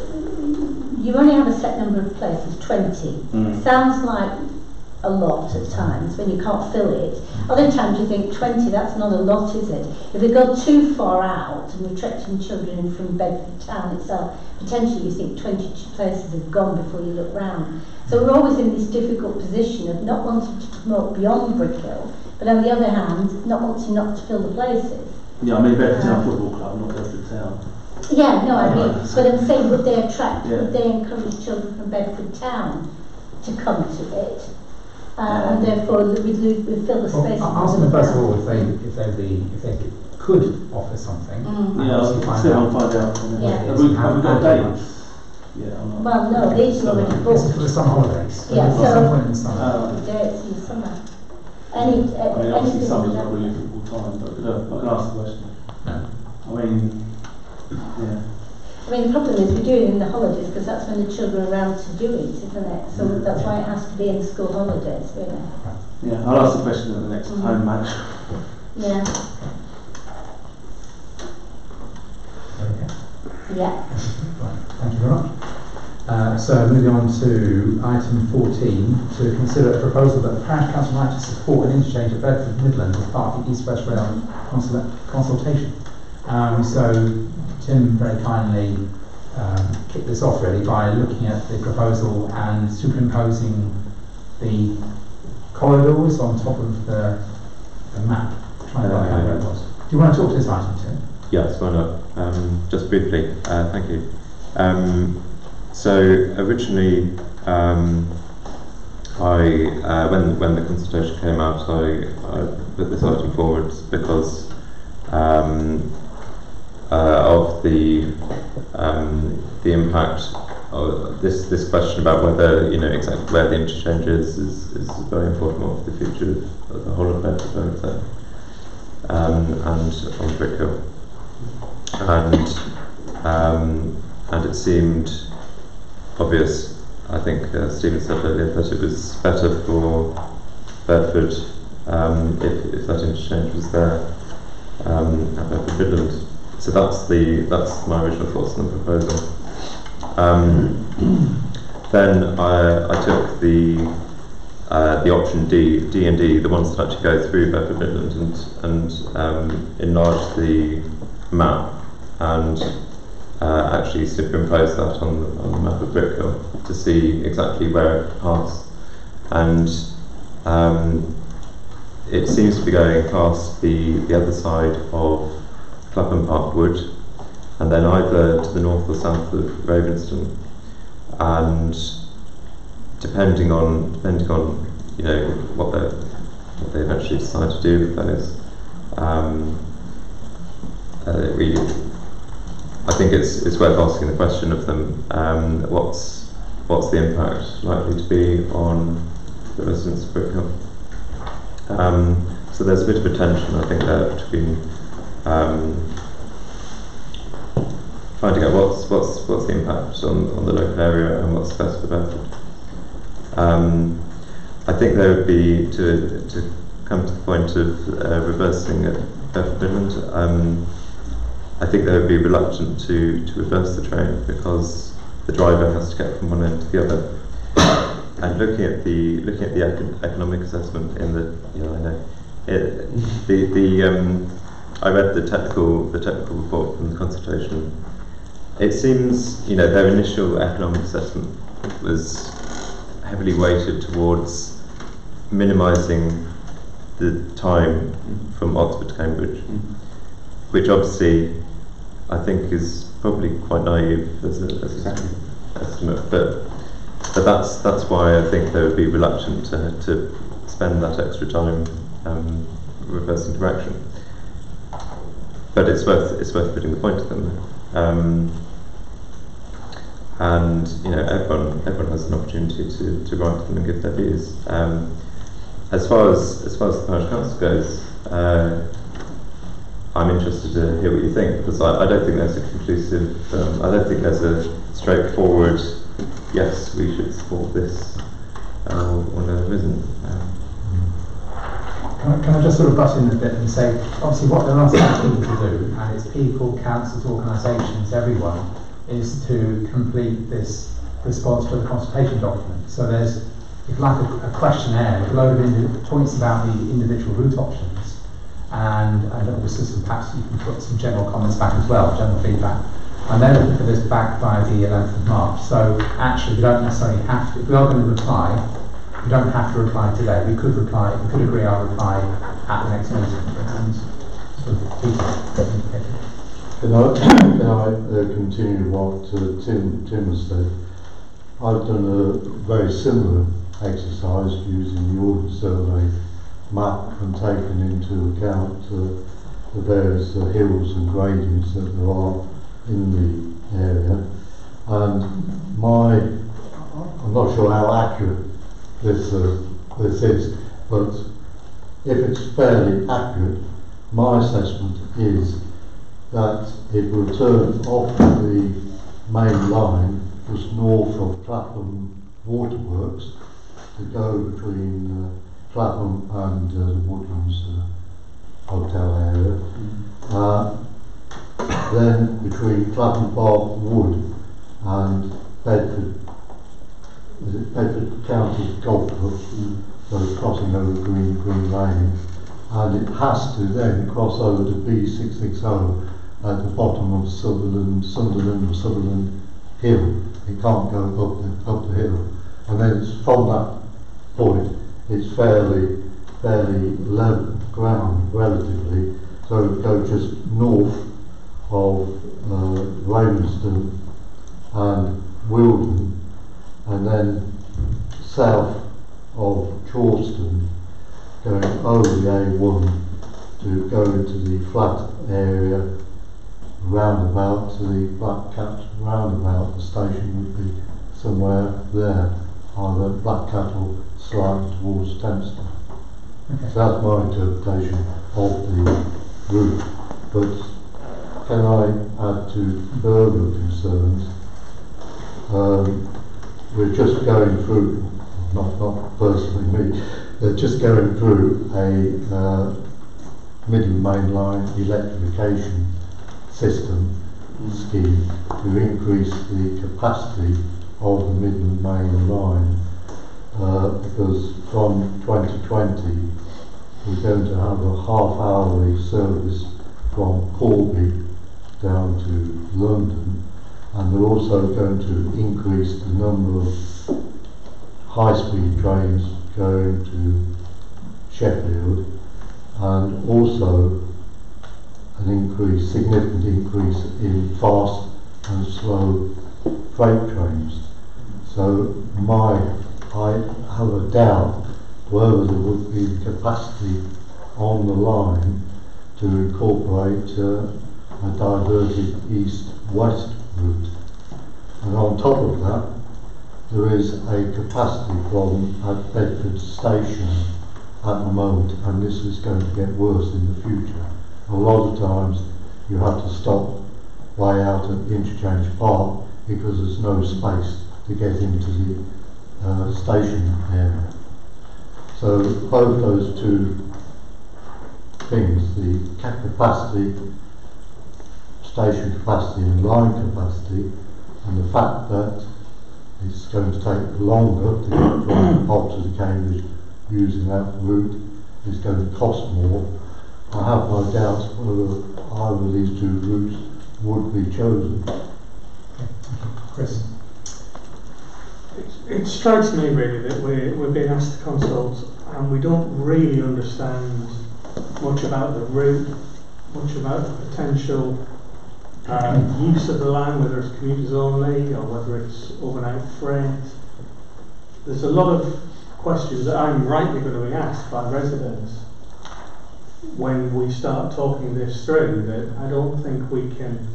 you only have a set number of places, 20. Sounds like a lot at times when you can't fill it. Other times you think 20, that's not a lot, is it? If we go too far out and we're attracting children in from Bedford town itself, potentially you think 20 places have gone before you look round. So we're always in this difficult position of not wanting to promote beyond Brickhill, but on the other hand, not wanting not to fill the places. Yeah, I mean Bedford Town Football Club, not Bedford Town. Yeah, no, I mean, but I'm saying would they attract, would they encourage children from Bedford town to come to it? And therefore we fill the space. Well, ask them first of all if they could offer something. Yeah, I'll find out. Yeah. Have we got dates? Yeah. Well, no, these are already This booked. is for the summer holidays. Yeah, At so some point in the summer. dates in the summer. I mean, obviously summer's not really a football time, but I can ask the question. No. I mean, yeah. I mean, the problem is we do it in the holidays because that's when the children are around to do it, isn't it? So that's why it has to be in school holidays, really. Yeah, I'll ask the question at the next home match. Yeah. Okay. Yeah. Right. Thank you very much. So moving on to item 14, to consider a proposal that the Parish Council might support an interchange at Bedford Midland as part of the East-West Rail Consultation. So Tim very kindly kicked this off really by looking at the proposal and superimposing the corridors on top of the map. Trying to work out where it was. Do you want to talk to this item, Tim? Yes, why not? Just briefly, thank you. So originally, when the consultation came out, I put this item forward because of the impact of this question about whether exactly where the interchange is very important for the future of the whole of Bedford, I would say, and on Brickhill, and it seemed obvious. I think Stephen said earlier that it was better for Bedford if that interchange was there at Bedford Midland. So that's my original thoughts on the proposal. Then I took the option D and D, the ones that actually go through Bedford Midland, and enlarged the map and actually superimpose that on the map of Brickhill to see exactly where it passed. And it seems to be going past the other side of Clapham Park Wood, and then either to the north or south of Ravenston, and depending on what they eventually decide to do with those, I think it's worth asking the question of them, what's the impact likely to be on the residents of Brickhill? So there's a bit of a tension, I think, there between finding out what's the impact on the local area and what's best for Bedford. I think there would be, to come to the point of reversing at Bedford Midland, I think they would be reluctant to reverse the train because the driver has to get from one end to the other. And looking at the economic assessment in the, I know, I read the technical report from the consultation. It seems, their initial economic assessment was heavily weighted towards minimising the time from Oxford to Cambridge, which obviously I think is probably quite naive as an estimate, but that's why I think they would be reluctant to spend that extra time reversing direction. But it's worth putting the point to them. And everyone has an opportunity to write to them and give their views. As far as the parish council goes, I'm interested to hear what you think, because I don't think there's a conclusive. I don't think there's a straightforward yes, we should support this, or no, there isn't. Can I just sort of butt in a bit and say, obviously what they're asking people to do, and it's people, councils, organisations, everyone, is to complete this response to the consultation document. So there's, if you like, a questionnaire with a load of points about the individual route options, and also perhaps you can put some general comments back as well, general feedback. And they're looking for this back by the 11th of March. So actually we don't necessarily have to, if we are going to reply, we don't have to reply today. We could agree our reply at the next meeting. And sort of Can I continue what Tim has said? I've done a very similar exercise using the Audit Survey map and taken into account the various hills and gradings that there are in the area. And I'm not sure how accurate this is, but if it's fairly accurate, my assessment is that it will turn off the main line just north of Clapham Waterworks to go between Clapham and the Woodlands hotel area. Then between Clapham Park Wood and Bedford County Golf Club, so it's crossing over Green Lane, and it has to then cross over to B660 at the bottom of Sunderland Hill. It can't go up the hill, and then it's from that point it's fairly level ground relatively, so it goes just north of Raymondstone and Wilden, and then south of Chawston, going over the A1 to go into the flat area roundabout to the Black Cat roundabout. The station would be somewhere there, either Black Cat or slightly towards Tempston. Okay. So that's my interpretation of the route. But can I add to further concerns? We're just going through, not personally me, they're just going through a Midland Main Line electrification system scheme to increase the capacity of the Midland Main Line, because from 2020 we're going to have a half-hourly service from Corby down to London, and we're also going to increase the number of high-speed trains going to Sheffield, and also an significant increase in fast and slow freight trains. So I have a doubt whether there would be the capacity on the line to incorporate a diverted east-west route. And on top of that, there is a capacity problem at Bedford Station at the moment, and this is going to get worse in the future. A lot of times you have to stop way out at Interchange Park because there's no space to get into the station area. So both those two things, the capacity, station capacity and line capacity, and the fact that it's going to take longer to get from Oxford to Cambridge using that route, is going to cost more. I have my doubts whether either of these two routes would be chosen. Chris? It strikes me really that we're being asked to consult and we don't really understand much about the route, much about the potential use of the land, whether it's commuters only or whether it's overnight freight. There's a lot of questions that I'm rightly going to be asked by residents when we start talking this through that I don't think we can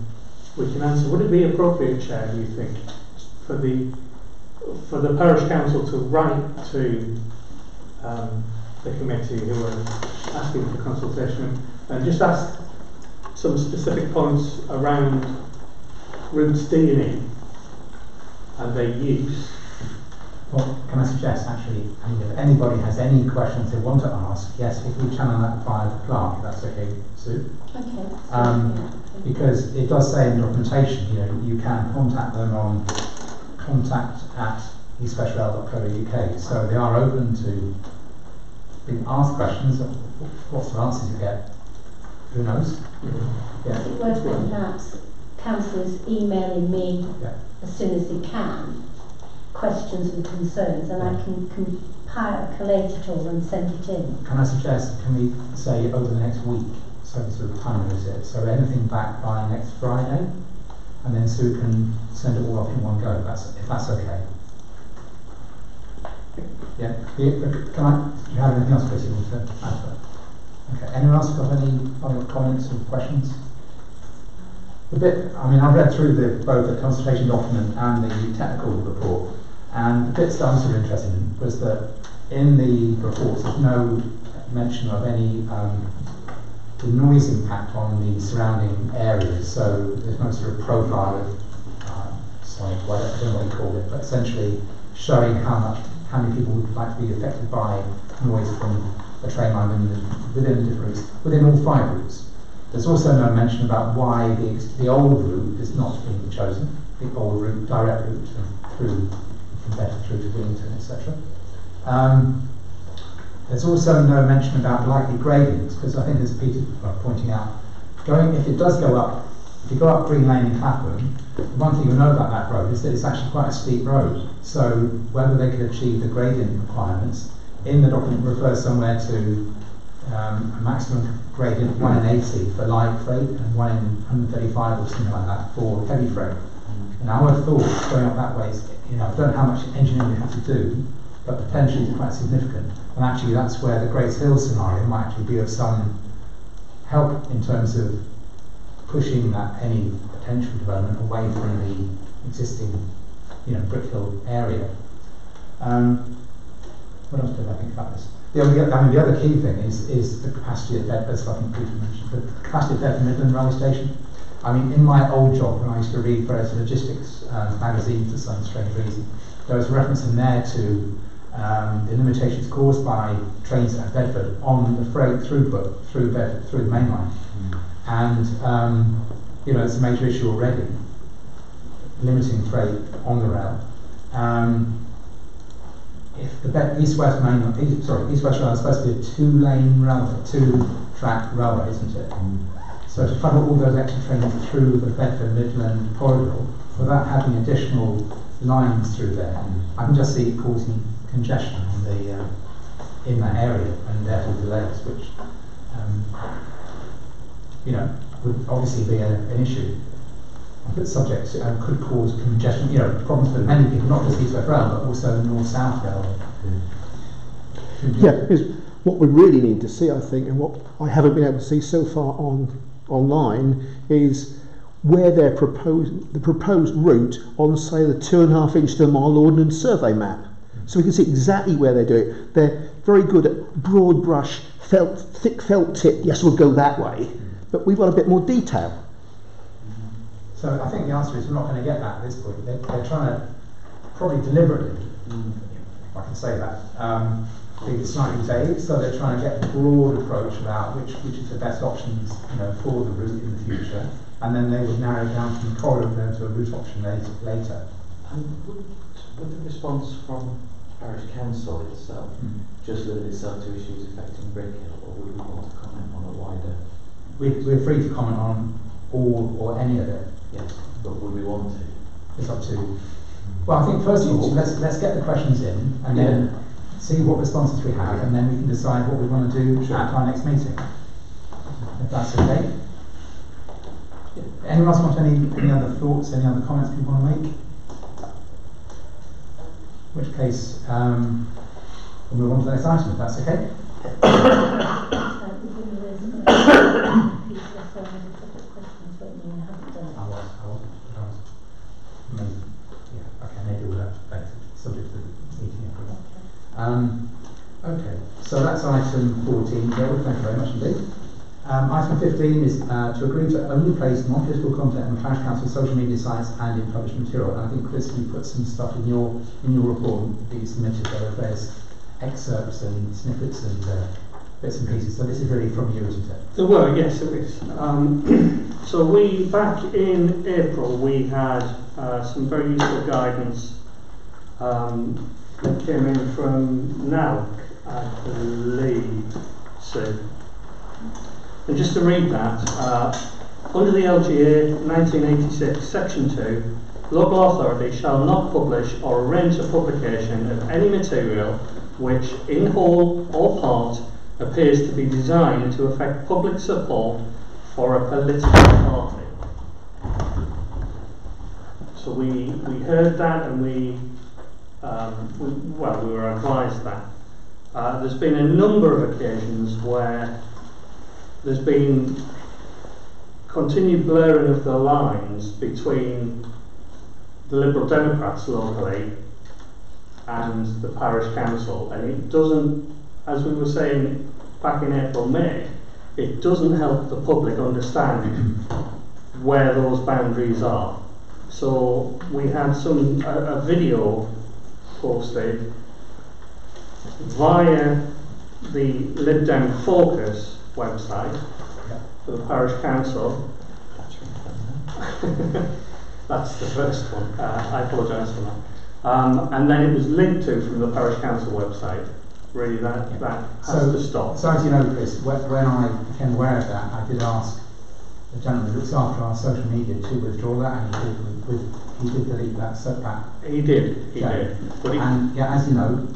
answer. Would it be appropriate, Chair, do you think, for the parish council to write to the committee who are asking for consultation and just ask some specific points around routes D and E and their use? Well, can I suggest actually, if anybody has any questions they want to ask, yes, if we channel that via the clerk, if that's okay, Sue? Okay. Because it does say in the documentation, you can contact them on contact@eastwestrail.co.uk, so they are open to being asked questions. What's the answers you get? Who knows? Yeah. Is it worth it perhaps councillors emailing me as soon as they can questions and concerns, and I can collate it all and send it in? Can I suggest, can we say over the next week, so we sort of time limit it, so anything back by next Friday, and then Sue can send it all off in one go, if that's okay. Yeah. Do you have anything else, Chris, you want to add to that? Okay. Anyone else got any other comments or questions? I've read through both the consultation document and the technical report, and the bits that I was sort of interested in was that in the reports there's no mention of any the noise impact on the surrounding areas, so there's no sort of profile of, I don't know what you call it, but essentially showing how many people would like to be affected by noise from a train line within different routes, within all 5 routes. There's also no mention about why the old route is not being chosen, the old route, direct route from Bedford through to Wellington, etc. There's also no mention about likely gradients, because I think as Peter pointing out, if it does go up, if you go up Green Lane in Clapham, one thing you'll know about that road is that it's actually quite a steep road. So whether they could achieve the gradient requirements, in the document refers somewhere to a maximum gradient 1 in 80 for light freight and 1 in 135 or something like that for heavy freight. And I would have thought going up that way is, I don't know how much engineering you have to do, but potentially it's quite significant. And actually that's where the Grace Hill scenario might actually be of some help in terms of pushing any potential development away from the existing, Brickhill area. What else did I think about this? The other key thing is the capacity of Bedford, as I think Peter mentioned, the capacity of Bedford Midland railway station. In my old job, when I used to read various logistics magazines for some strange reason, there was a reference in there to the limitations caused by trains at Bedford on the freight throughput through Bedford, through the main line. And it's a major issue already, limiting freight on the rail. If the East-West Rail is supposed to be a two-track railway, isn't it? So to travel all those extra trains through the Bedford Midland corridor without having additional lines through there, I can just see it causing congestion in that area and therefore delays, which would obviously be an issue. But subject could cause congestion, problems for many people, not just East-West Rail, but also North-South Rail. What we really need to see, I think, and what I haven't been able to see so far online, is where they're the proposed route on, say, the 2.5 inch to a mile ordnance survey map. So we can see exactly where they do it. They're very good at broad brush, thick felt tip, yes, we'll go that way. But we've got a bit more detail. So I think the answer is we're not going to get that at this point. They're trying to probably deliberately I can say that. I think it's slightly vague, so they're trying to get a broad approach about which is the best options, for the route in the future, and then they would narrow down from the corridor down to a route option later. And would the response from Parish Council itself just limit itself to issues affecting Brickhill, or would we want to comment on a wider? We're free to comment on all or any of it. Yes, but would we want to? It's up to. Well, I think first of all, let's get the questions in, and then see what responses we have, and then we can decide what we want to do at our next meeting. If that's okay. Anyone else want any other thoughts, any other comments people want to make? In which case, we'll move on to the next item, if that's okay. Maybe we'll have to subject to the meeting. Okay, so that's item 14. Gerald, thank you very much indeed. Item 15 is to agree to only place non-political content on Parish Council social media sites and in published material. And I think, Chris, you put some stuff in your report that you submitted there. There's excerpts and snippets and bits and pieces. So this is really from you, isn't it? There were, yes, it is. So back in April, we had some very useful guidance that came in from NALC, I believe, Sue. And just to read that, under the LGA 1986, Section 2, local authority shall not publish or arrange the publication of any material which, in whole or part, appears to be designed to affect public support for a political party. So we heard that, and we were advised that. There's been a number of occasions where there's been continued blurring of the lines between the Liberal Democrats locally and the Parish Council, and it doesn't, as we were saying back in April, May, it doesn't help the public understand where those boundaries are. So we had a video posted via the Lib Dem Focus website for the Parish Council. That's the first one. I apologise for that. And then it was linked to from the Parish Council website. Really, that has to stop. So as you know, Chris, when I became aware of that, I did ask the gentleman who looks after our social media to withdraw that, and he did delete that setback. He did. But and as you know,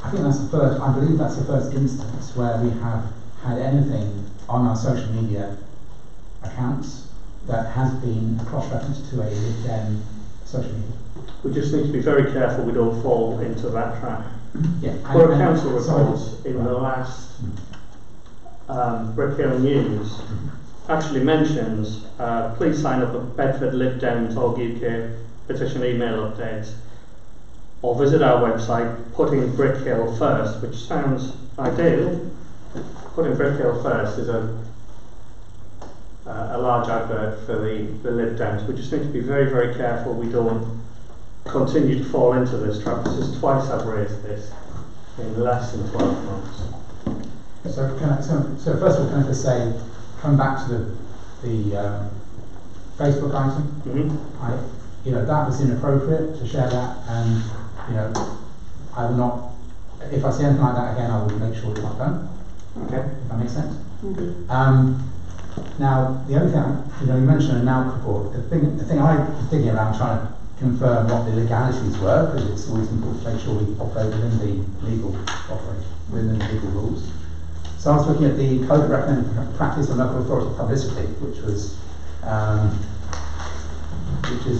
I think that's the first. I believe that's the first instance where we have had anything on our social media accounts that has been a cross-reference to a Lib Dem social media. We just need to be very careful we don't fall into that trap. Yeah. Borough Council reports in the last Brickhill News actually mentions please sign up at Bedford Lib Dems Org UK petition email updates, or visit our website putting Brickhill first, which sounds ideal. Putting Brickhill first is a large advert for the Lib Dems. We just need to be very, very careful we don't continue to fall into this trap. This is twice I've raised this in less than 12 months. So first of all, can I just say, come back to the Facebook item. That was inappropriate to share that, and I will not. If I see anything like that again, I will make sure it's not done. Okay, if that makes sense. Now, the other thing, you mentioned a NALC report. The thing I was digging around trying to confirm what the legalities were, because it's always important to make sure we operate within the legal rules. So I was looking at the Code of Recommended Practice on Local Authority Publicity, which is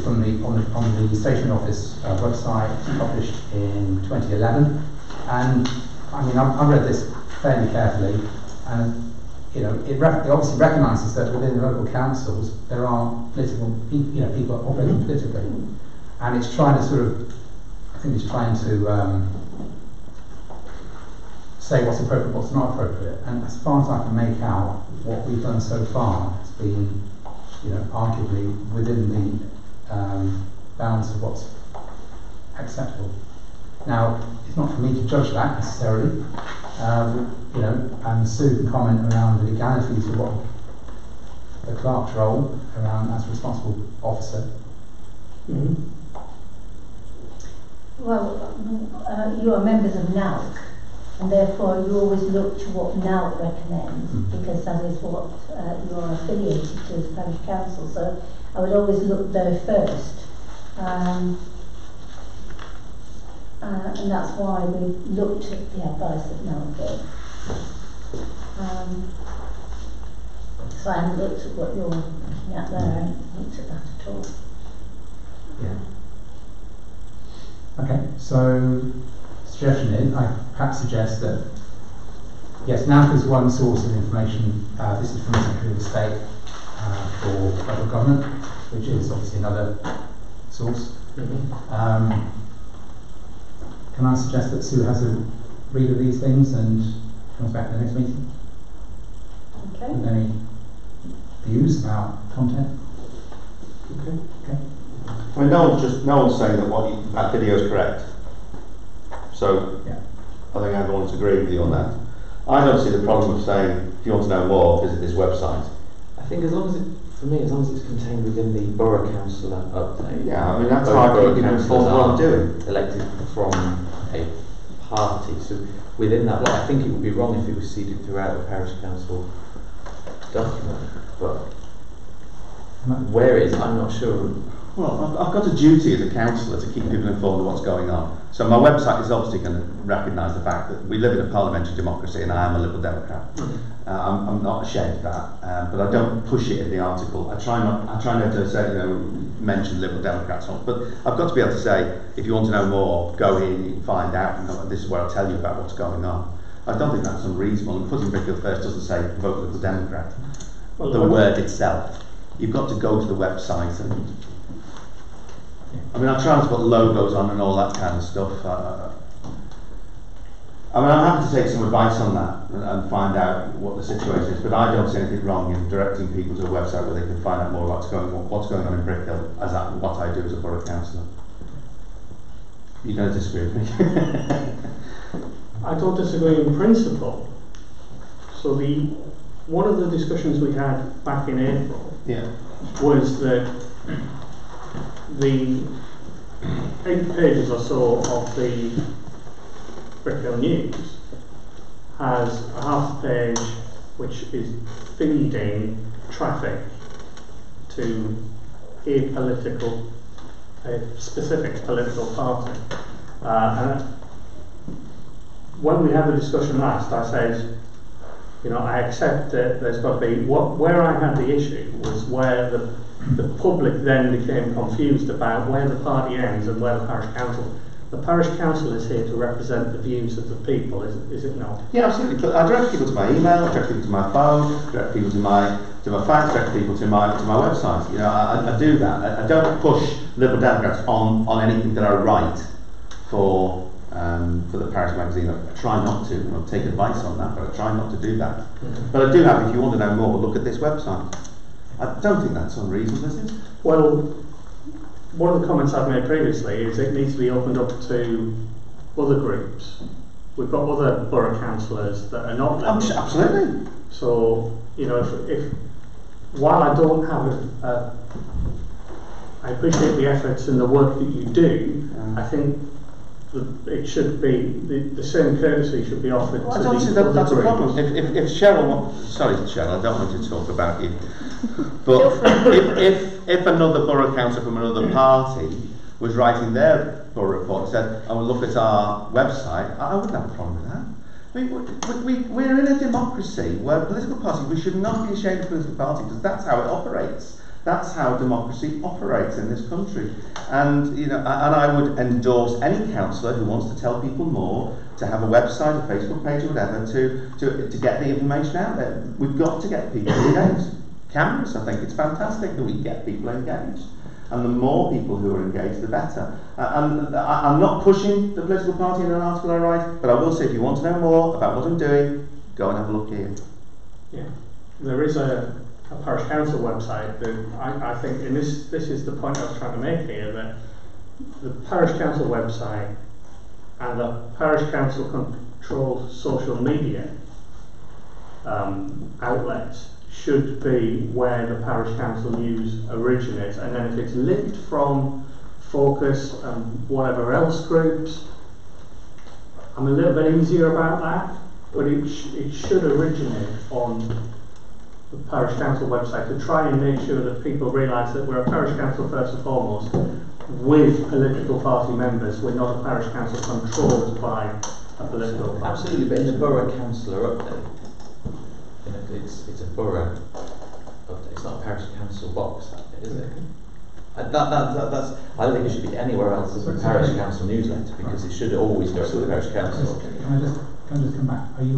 from on the Station Office website, published in 2011. And I mean, I read this fairly carefully, and it obviously recognises that within the local councils there are political people operating politically, and it's trying to say what's appropriate, what's not appropriate. And as far as I can make out, what we've done so far has been, arguably within the bounds of what's acceptable. Now, it's not for me to judge that necessarily, you know, and Sue can comment around the legalities of what the clerk's role around as responsible officer. Well, you are members of NALC, and therefore you always look to what NALC recommends, because that is what you are affiliated to as parish council. So I would always look there first. And that's why we looked at the advice that NALC gave. So I haven't looked at what you're looking at there, I haven't looked at that at all. Yeah. Okay, so suggestion is, I perhaps suggest that, yes, NALC is one source of information. This is from the Secretary of State for federal government, which is obviously another source. Can I suggest that Sue has a read of these things and comes back to the next meeting? Okay. With any views about content? Okay. I mean, no one's saying that that video is correct. So yeah. I think everyone's agreeing with you on that. I don't see the problem of saying, if you want to know more, visit this website. I think as long as it's contained within the Borough Councillor update. Yeah, I mean, that's how I keep you informed of what I'm doing. Elected from a party, so within that, I think it would be wrong if it was seeded throughout the parish council document, but where it is, I'm not sure. Well, I've got a duty as a councillor to keep people informed of what's going on. So my website is obviously going to recognise the fact that we live in a parliamentary democracy and I am a Liberal Democrat. I'm not ashamed of that, but I don't push it in the article. I try not to say, you know, mention Liberal Democrats on, but I've got to be able to say, if you want to know more, go in, you can find out, and this is where I'll tell you about what's going on. I don't think that's unreasonable, and putting Brickhill first doesn't say vote Liberal Democrat. Well, the word itself. You've got to go to the website and I mean, I try to put logos on and all that kind of stuff. I mean, I'm happy to take some advice on that and find out what the situation is, but I don't see anything wrong in directing people to a website where they can find out more about what's going on in Brickhill, as what I do as a borough councillor. You don't disagree with me? I don't disagree in principle. So one of the discussions we had back in April was that the 8 pages or so of the Brickhill News has a half page which is feeding traffic to a specific political party. And when we had the discussion last, I said, you know, I accept that there's got to be, where I had the issue was where the public then became confused about where the party ends and where the parish council. The parish council is here to represent the views of the people, is it not? Yeah, absolutely. I direct people to my email, I direct people to my phone, direct people to my fax, direct people to my website. You know, I do that. I don't push Liberal Democrats on anything that I write for the parish magazine. I try not to. I'll take advice on that, but I try not to do that. But I do have, if you want to know more, look at this website. I don't think that's unreasonable, is it? Well, one of the comments I've made previously is it needs to be opened up to other groups. We've got other borough councillors that are not members. Absolutely. So, you know, if while I don't have I appreciate the efforts and the work that you do, I think it should be, the same courtesy should be offered to the other groups. That's a problem. If Cheryl, sorry Cheryl, I don't want to talk about you, but if another borough council from another party was writing their borough report and said, I will look at our website, I wouldn't have a problem with that. I mean, we're in a democracy where political parties, we should not be ashamed of political parties because that's how it operates. That's how democracy operates in this country. And you know, and I would endorse any councillor who wants to tell people more to have a website, a Facebook page, or whatever, to get the information out there. We've got to get people engaged. Cameras, I think it's fantastic that we get people engaged. And the more people who are engaged, the better. And I'm not pushing the political party in an article I write, but I will say if you want to know more about what I'm doing, go and have a look here. Yeah, there is a parish council website that I think, and this is the point I was trying to make here, that the parish council website and the parish council controls social media outlets should be where the parish council news originates, and then if it's linked from Focus and whatever else groups, I'm a little bit easier about that, but it should originate on the parish council website to try and make sure that people realise that we're a parish council first and foremost with political party members. We're not a parish council controlled by a political party. Absolutely, but in the Borough Councillor update, it's a borough update, it's not a parish council box, that bit, is it? That's, I don't think it should be anywhere else than the parish council newsletter, because it should always go to the parish council. Can I just come back? Are you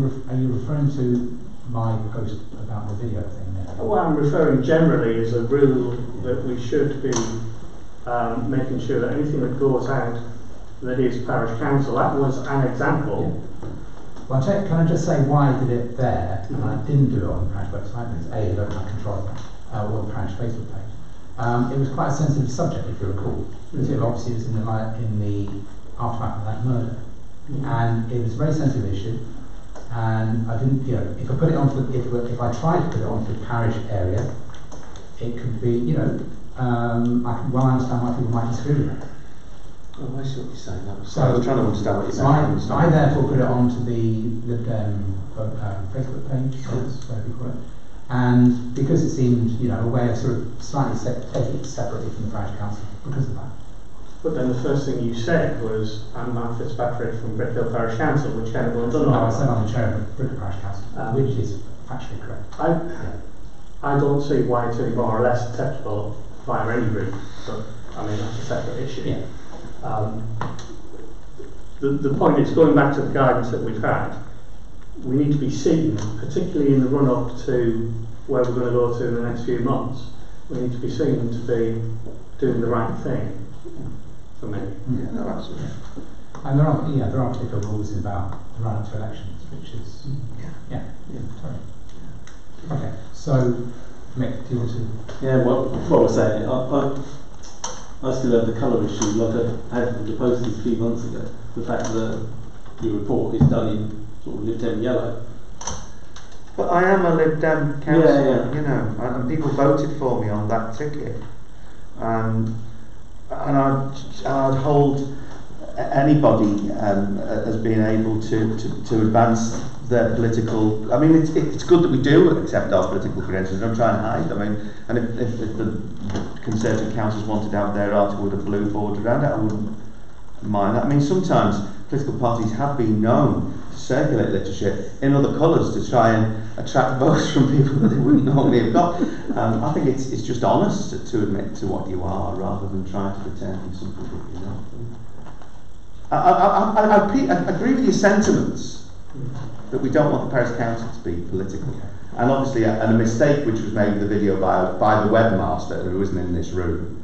referring to my post about the video thing there? Well, I'm referring generally as a rule that we should be making sure that anything that goes out that is parish council. That was an example. Yeah. Well, can I just say why I did it there and I didn't do it on the parish website? Because A, I don't have control of that, or the parish Facebook page. It was quite a sensitive subject, if you recall, because it obviously was in the aftermath of that murder, and it was a very sensitive issue. And I didn't, if I put it onto, if I tried to put it onto the parish area, it could be, I can well understand why people might disagree with that. Oh, I see what you're saying. I was So trying to understand what you're saying. I therefore put it onto the Facebook page, whatever you call it. And because it seemed, a way of sort of slightly taking it separately from the parish council because of that. But then the first thing you said was, I'm Mark Fitzpatrick from Brickhill Parish Council, which kind of well done. No, I said I'm the chair of Brickhill Parish Council, which is factually correct. I don't see why it's any more or less acceptable via any route, but I mean that's a separate issue. Yeah. The point is, going back to the guidance that we've had, we need to be seen, particularly in the run-up to where we're going to go to in the next few months, we need to be seen to be doing the right thing, for me. Yeah, no, absolutely. And there are particular rules about the run-up to elections, which is, sorry. Okay, so, Mick, do you want to? Yeah, well, what I was saying, I still have the colour issue, like I had the posters a few months ago. The fact that your report is done in sort of Lib Dem yellow. But I am a Lib Dem councillor, and people voted for me on that ticket. And I'd hold anybody as being able to advance their political. I mean, it's good that we do accept our political credentials. Don't try and hide. I mean, and if the Conservative councils wanted to have their article with a blue border around it, I wouldn't mind that. I mean, sometimes political parties have been known to circulate literature in other colours to try and attract votes from people that they wouldn't normally have got. I think it's just honest to admit to what you are rather than trying to pretend you're something that you're not. I agree with your sentiments that we don't want the parish council to be political. And obviously a mistake which was made with the video by the webmaster who isn't in this room,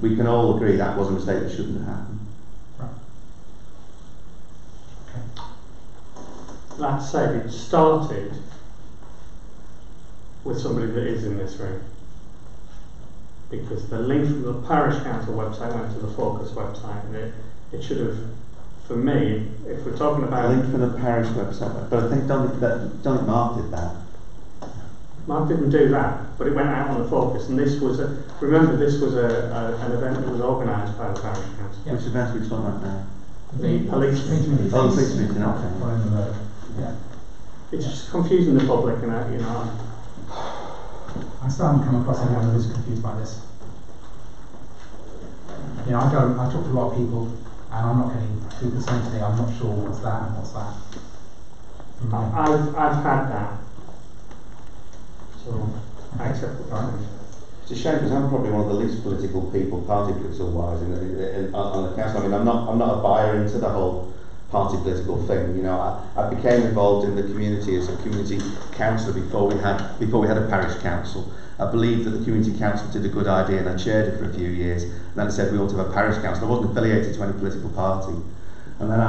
we can all agree that was a mistake that shouldn't have happened. That said, it started with somebody that is in this room, because the link from the parish council website went to the Focus website, and it should have, for me, if we're talking about... A link from the parish website, but I think Dominic Mark did that. Mark didn't do that, but it went out on the Focus, and this was an event that was organised by the parish council. Yeah. Which event are we talking about now? The police meeting. Oh, the police meeting, okay. Yeah. It's just confusing the public, and I still haven't come across anyone who's confused by this. I talk to a lot of people, and I'm not getting people saying to me, I'm not sure what's that and what's that. I've had that. So I accept the fact. It's a shame because I'm probably one of the least political people, party political wise, on the council. I mean, I'm not a buyer into the whole party political thing. I became involved in the community as a community councillor before we had a parish council. I believed that the community council did a good idea, and I chaired it for a few years. And then I said we ought to have a parish council. I wasn't affiliated to any political party. And And then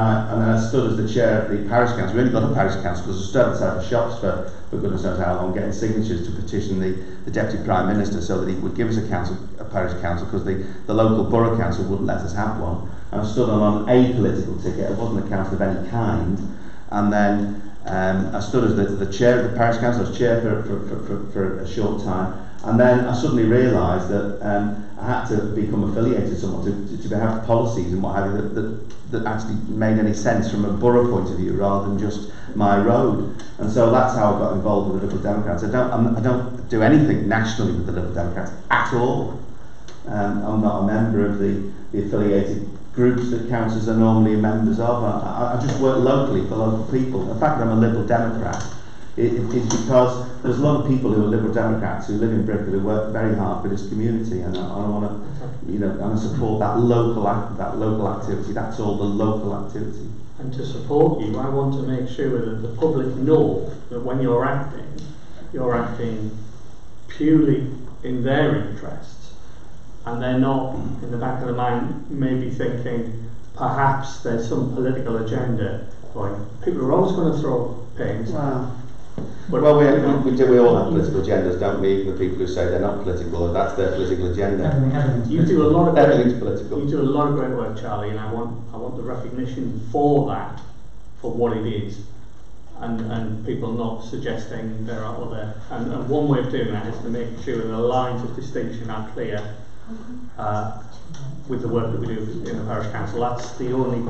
I stood as the chair of the parish council. We only got a parish council because I stood outside the shops for goodness knows how long, getting signatures to petition the Deputy Prime Minister so that he would give us a parish council, because the local borough council wouldn't let us have one. And I stood on a political ticket. It wasn't a council of any kind. And then I stood as the chair of the parish council. I was chair for a short time. And then I suddenly realised that I had to become affiliated with someone to have policies and what have you that actually made any sense from a borough point of view rather than just my road. And so that's how I got involved with the Liberal Democrats. I don't do anything nationally with the Liberal Democrats at all. I'm not a member of the affiliated groups that councillors are normally members of. I just work locally for local people. The fact that I'm a Liberal Democrat is because there's a lot of people who are Liberal Democrats who live in Brickhill who work very hard for this community, and I want to, support that local activity. That's all the local activity. And to support you, I want to make sure that the public know that when you're acting purely in their interests, and they're not in the back of the mind maybe thinking perhaps there's some political agenda. Like, people are always going to throw pains. We all have political agendas, don't we? Even the people who say they're not political, that's their political agenda. You do a lot of everything's political. You do a lot of great work, Charlie, and I want the recognition for that, for what it is, and people not suggesting there are other. And one way of doing that is to make sure the lines of distinction are clear with the work that we do in the parish council. That's the only.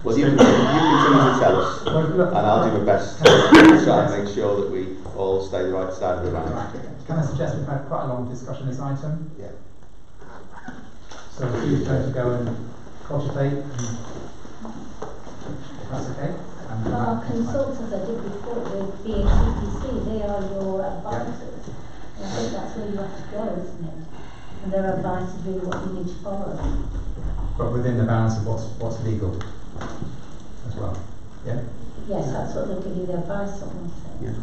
Well, you continue to tell us, and I'll do my best to try and make sure that we all stay the right side of the line. Can I suggest we've had quite a long discussion on this item? Yeah. So if you're going to go and cogitate, if that's okay. Our consultants I did before with BHCPC, they are your advisors. Yep. I think that's where you have to go, isn't it? And their advice is really what you need to follow. But within the bounds of what's legal as well. Yeah? Yes, that's what they'll give you their advice on. Yeah.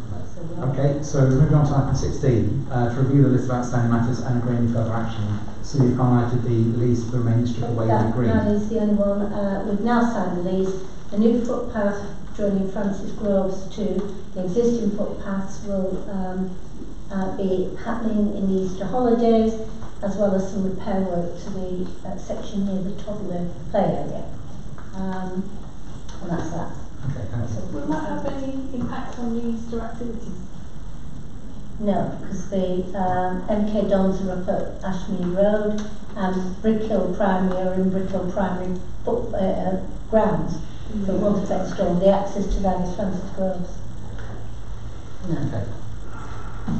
Okay, so moving on to item 16, to review the list of outstanding matters and agree any further action. So you've highlighted the lease for the remaining strip away with green. That is the only one. We've now signed the lease. The new footpath joining Francis Groves to the existing footpaths will be happening in the Easter holidays, as well as some repair work to the section near the toddler play area. And that's that. Okay, thank you. Will that have any impact on the Easter activities? No, because the MK Dons are up at Ashmead Road, and Brickhill Primary are in Brickhill Primary grounds. So it won't affect Storm. The access to that is Francis Groves. No. Okay.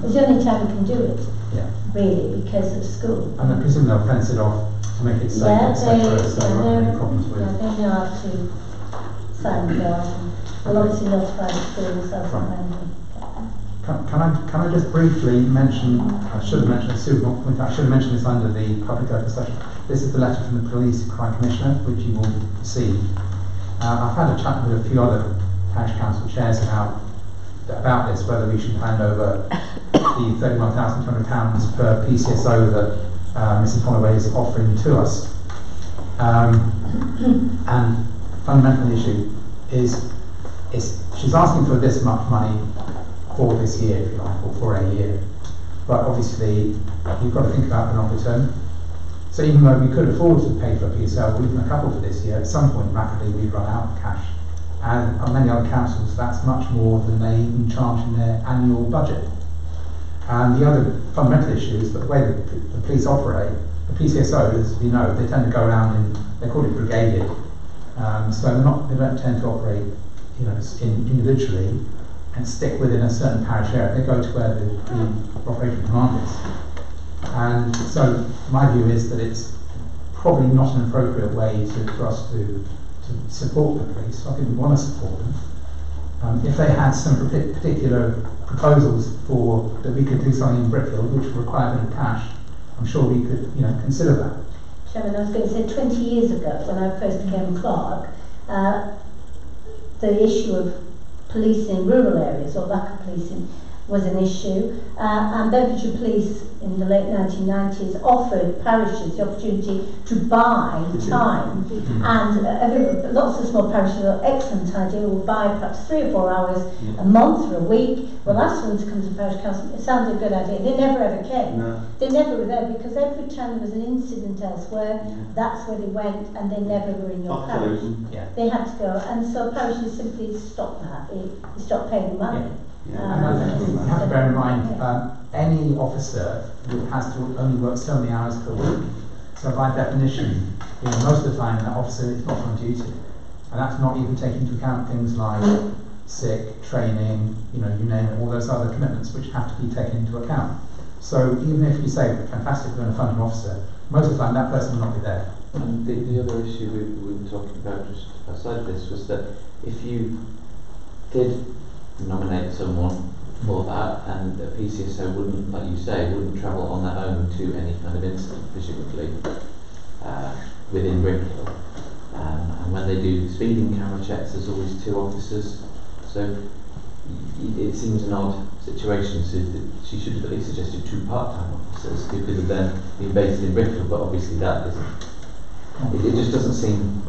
It's the only time we can do it, yeah. Really, because of school. And I presume they'll fence it off to make it safe, etc. So there won't be any problems with it. They know how to sign the garden. We'll obviously notify the schools as and when. Can I just briefly mention, I should have mentioned this under the public open session. This is the letter from the Police Crime Commissioner, which you will receive. I've had a chat with a few other parish council chairs about this, whether we should hand over the £31,200 per PCSO that Mrs Holloway is offering to us. And fundamental issue is she's asking for this much money for this year, if you like, or for a year. But obviously, you've got to think about the longer term. So even though we could afford to pay for a PSL or even a couple for this year, at some point rapidly we'd run out of cash. And on many other councils, that's much more than they even charge in their annual budget. And the other fundamental issue is that the way the police operate, the PCSOs, as you know, they tend to go around they call it brigaded. So they don't tend to operate, individually and stick within a certain parish area. They go to where the operational command is. And so my view is that it's probably not an appropriate way for us to support the police. I think we want to support them. If they had some particular proposals that we could do something in Brickhill which required a bit of cash, I'm sure we could consider that. Chairman, I was going to say 20 years ago when I first became clerk, the issue of policing in rural areas or lack of policing was an issue, and Bedfordshire Police in the late 1990s offered parishes the opportunity to buy time, and lots of small parishes are excellent idea, will buy perhaps 3 or 4 hours a month or a week. Well, ask them to come to parish council. It sounded a good idea. They never ever came. No. They never were there, because every time there was an incident elsewhere, that's where they went, and they never were in your parish. They had to go, and so parishes simply stopped that. They stopped paying the money. And I think you have to bear in mind, any officer has to only work so many hours per week. So by definition, most of the time that officer is not on duty. And that's not even taking into account things like sick, training, you name it, all those other commitments which have to be taken into account. So even if you say, fantastic, we're going to fund an officer, most of the time that person will not be there. And the other issue we were talking about just outside of this was that if you did nominate someone for that, and a PCSO wouldn't, like you say, wouldn't travel on their own to any kind of incident, presumably, within Brickhill. And when they do speeding camera checks, there's always 2 officers. So it seems an odd situation, so that she should have at least suggested 2 part-time officers who could have then been based in Brickhill, but obviously that isn't. It just doesn't seem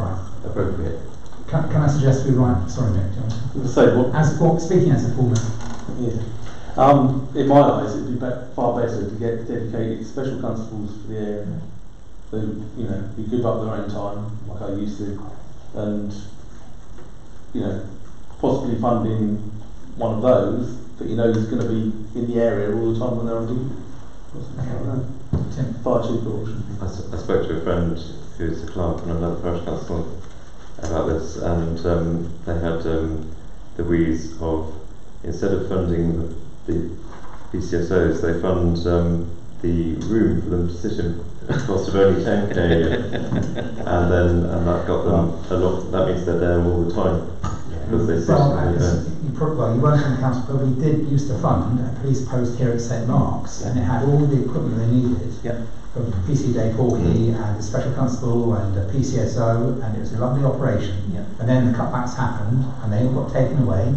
appropriate. Can I suggest we write? Sorry, Nick. Speaking as a foreman. In my eyes, it'd be far better to get dedicated special constables for the area. Who, who give up their own time, like I used to, and possibly funding one of those that is going to be in the area all the time when they're on duty. Far cheaper option. I spoke to a friend who's a clerk in another parish council about this, and they had the wheeze of, instead of funding the PCSOs, they fund the room for them to sit in at a cost of only 10k, and that got them a lot. That means they're there all the time because they sit. You weren't on the council, but we did used to fund a police post here at St Mark's, and it had all the equipment they needed. For PC Day Porky and a special constable and a PCSO, and it was a lovely operation. And then the cutbacks happened, and they all got taken away.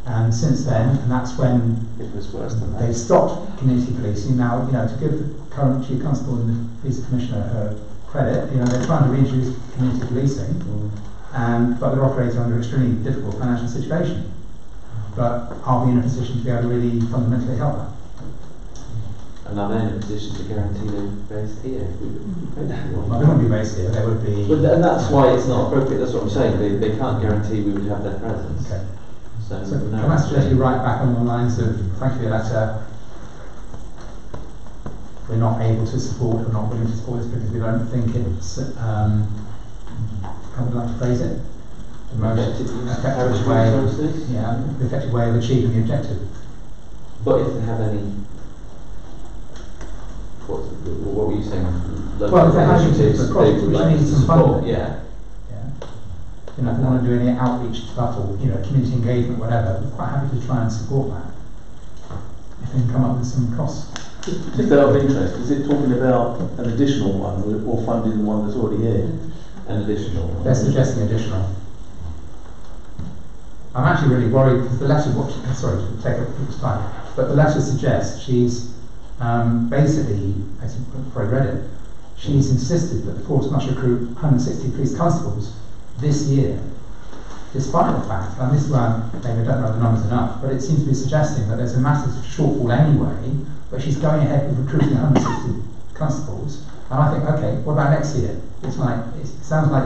And since then, and that's when it was worse than they stopped community policing. Now, to give the current chief constable and the police commissioner her credit, they're trying to reintroduce community policing, but they're operating under an extremely difficult financial situation. But are we in a position to be able to really fundamentally help that? And are they in a position to guarantee they're based here? Well, they wouldn't be based here, they would be. And that's why it's not appropriate. That's what I'm saying. They can't guarantee we would have their presence. Okay. So can I suggest you write back on the lines of, frankly, a letter, we're not able to support, we're not willing to support this because we don't think it's, how would I like to phrase it? The most effective way, the effective way of achieving the objective. But if they have any, what were you saying? Well, if they have initiatives, they would like to support, if we want to do any outreach stuff or community engagement, whatever, we're quite happy to try and support that. If we can come up with some costs. Just out of interest, is it talking about an additional one or funding the one that's already here? An additional one. They're suggesting additional. I'm actually really worried because the letter, sorry to take up people's time, but the letter suggests she's basically, as you've probably read it, she's insisted that the force must recruit 160 police constables this year, despite the fact, and this is where maybe I don't know the numbers enough, but it seems to be suggesting that there's a massive shortfall anyway, but she's going ahead with recruiting 160 constables, and I think, okay, what about next year? It sounds like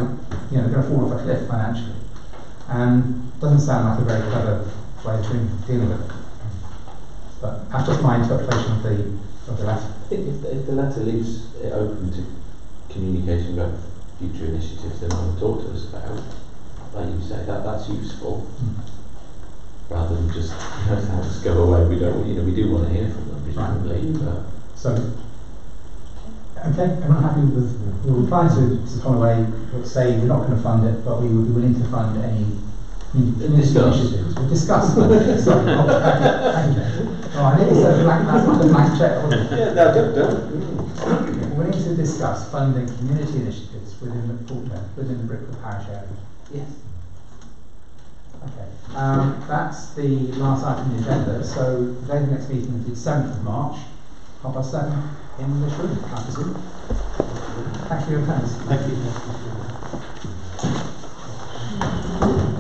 they're going to fall off a cliff financially, and it doesn't sound like a very clever way of dealing with it. But that's just my interpretation of the letter. I think if the letter leaves it open to communication about future initiatives they want to talk to us about, like you say, that's useful, rather than just just go away. We don't, we do want to hear from them, presumably. Right. So, okay, everyone happy with? We'll reply to Mrs. Holloway. We'll say we're not going to fund it, but we will be willing to fund any initiatives. We'll discuss. Sorry, thank you. I think that's not a blank check, was it? Yeah, no, don't. We're willing to discuss funding community initiatives within the Brickhill Parish area. Yes. Okay. That's the last item on the agenda. So the date of the next meeting is the 7th of March, 7:30 in this room, I presume. Thank you for your attendance. Thank you.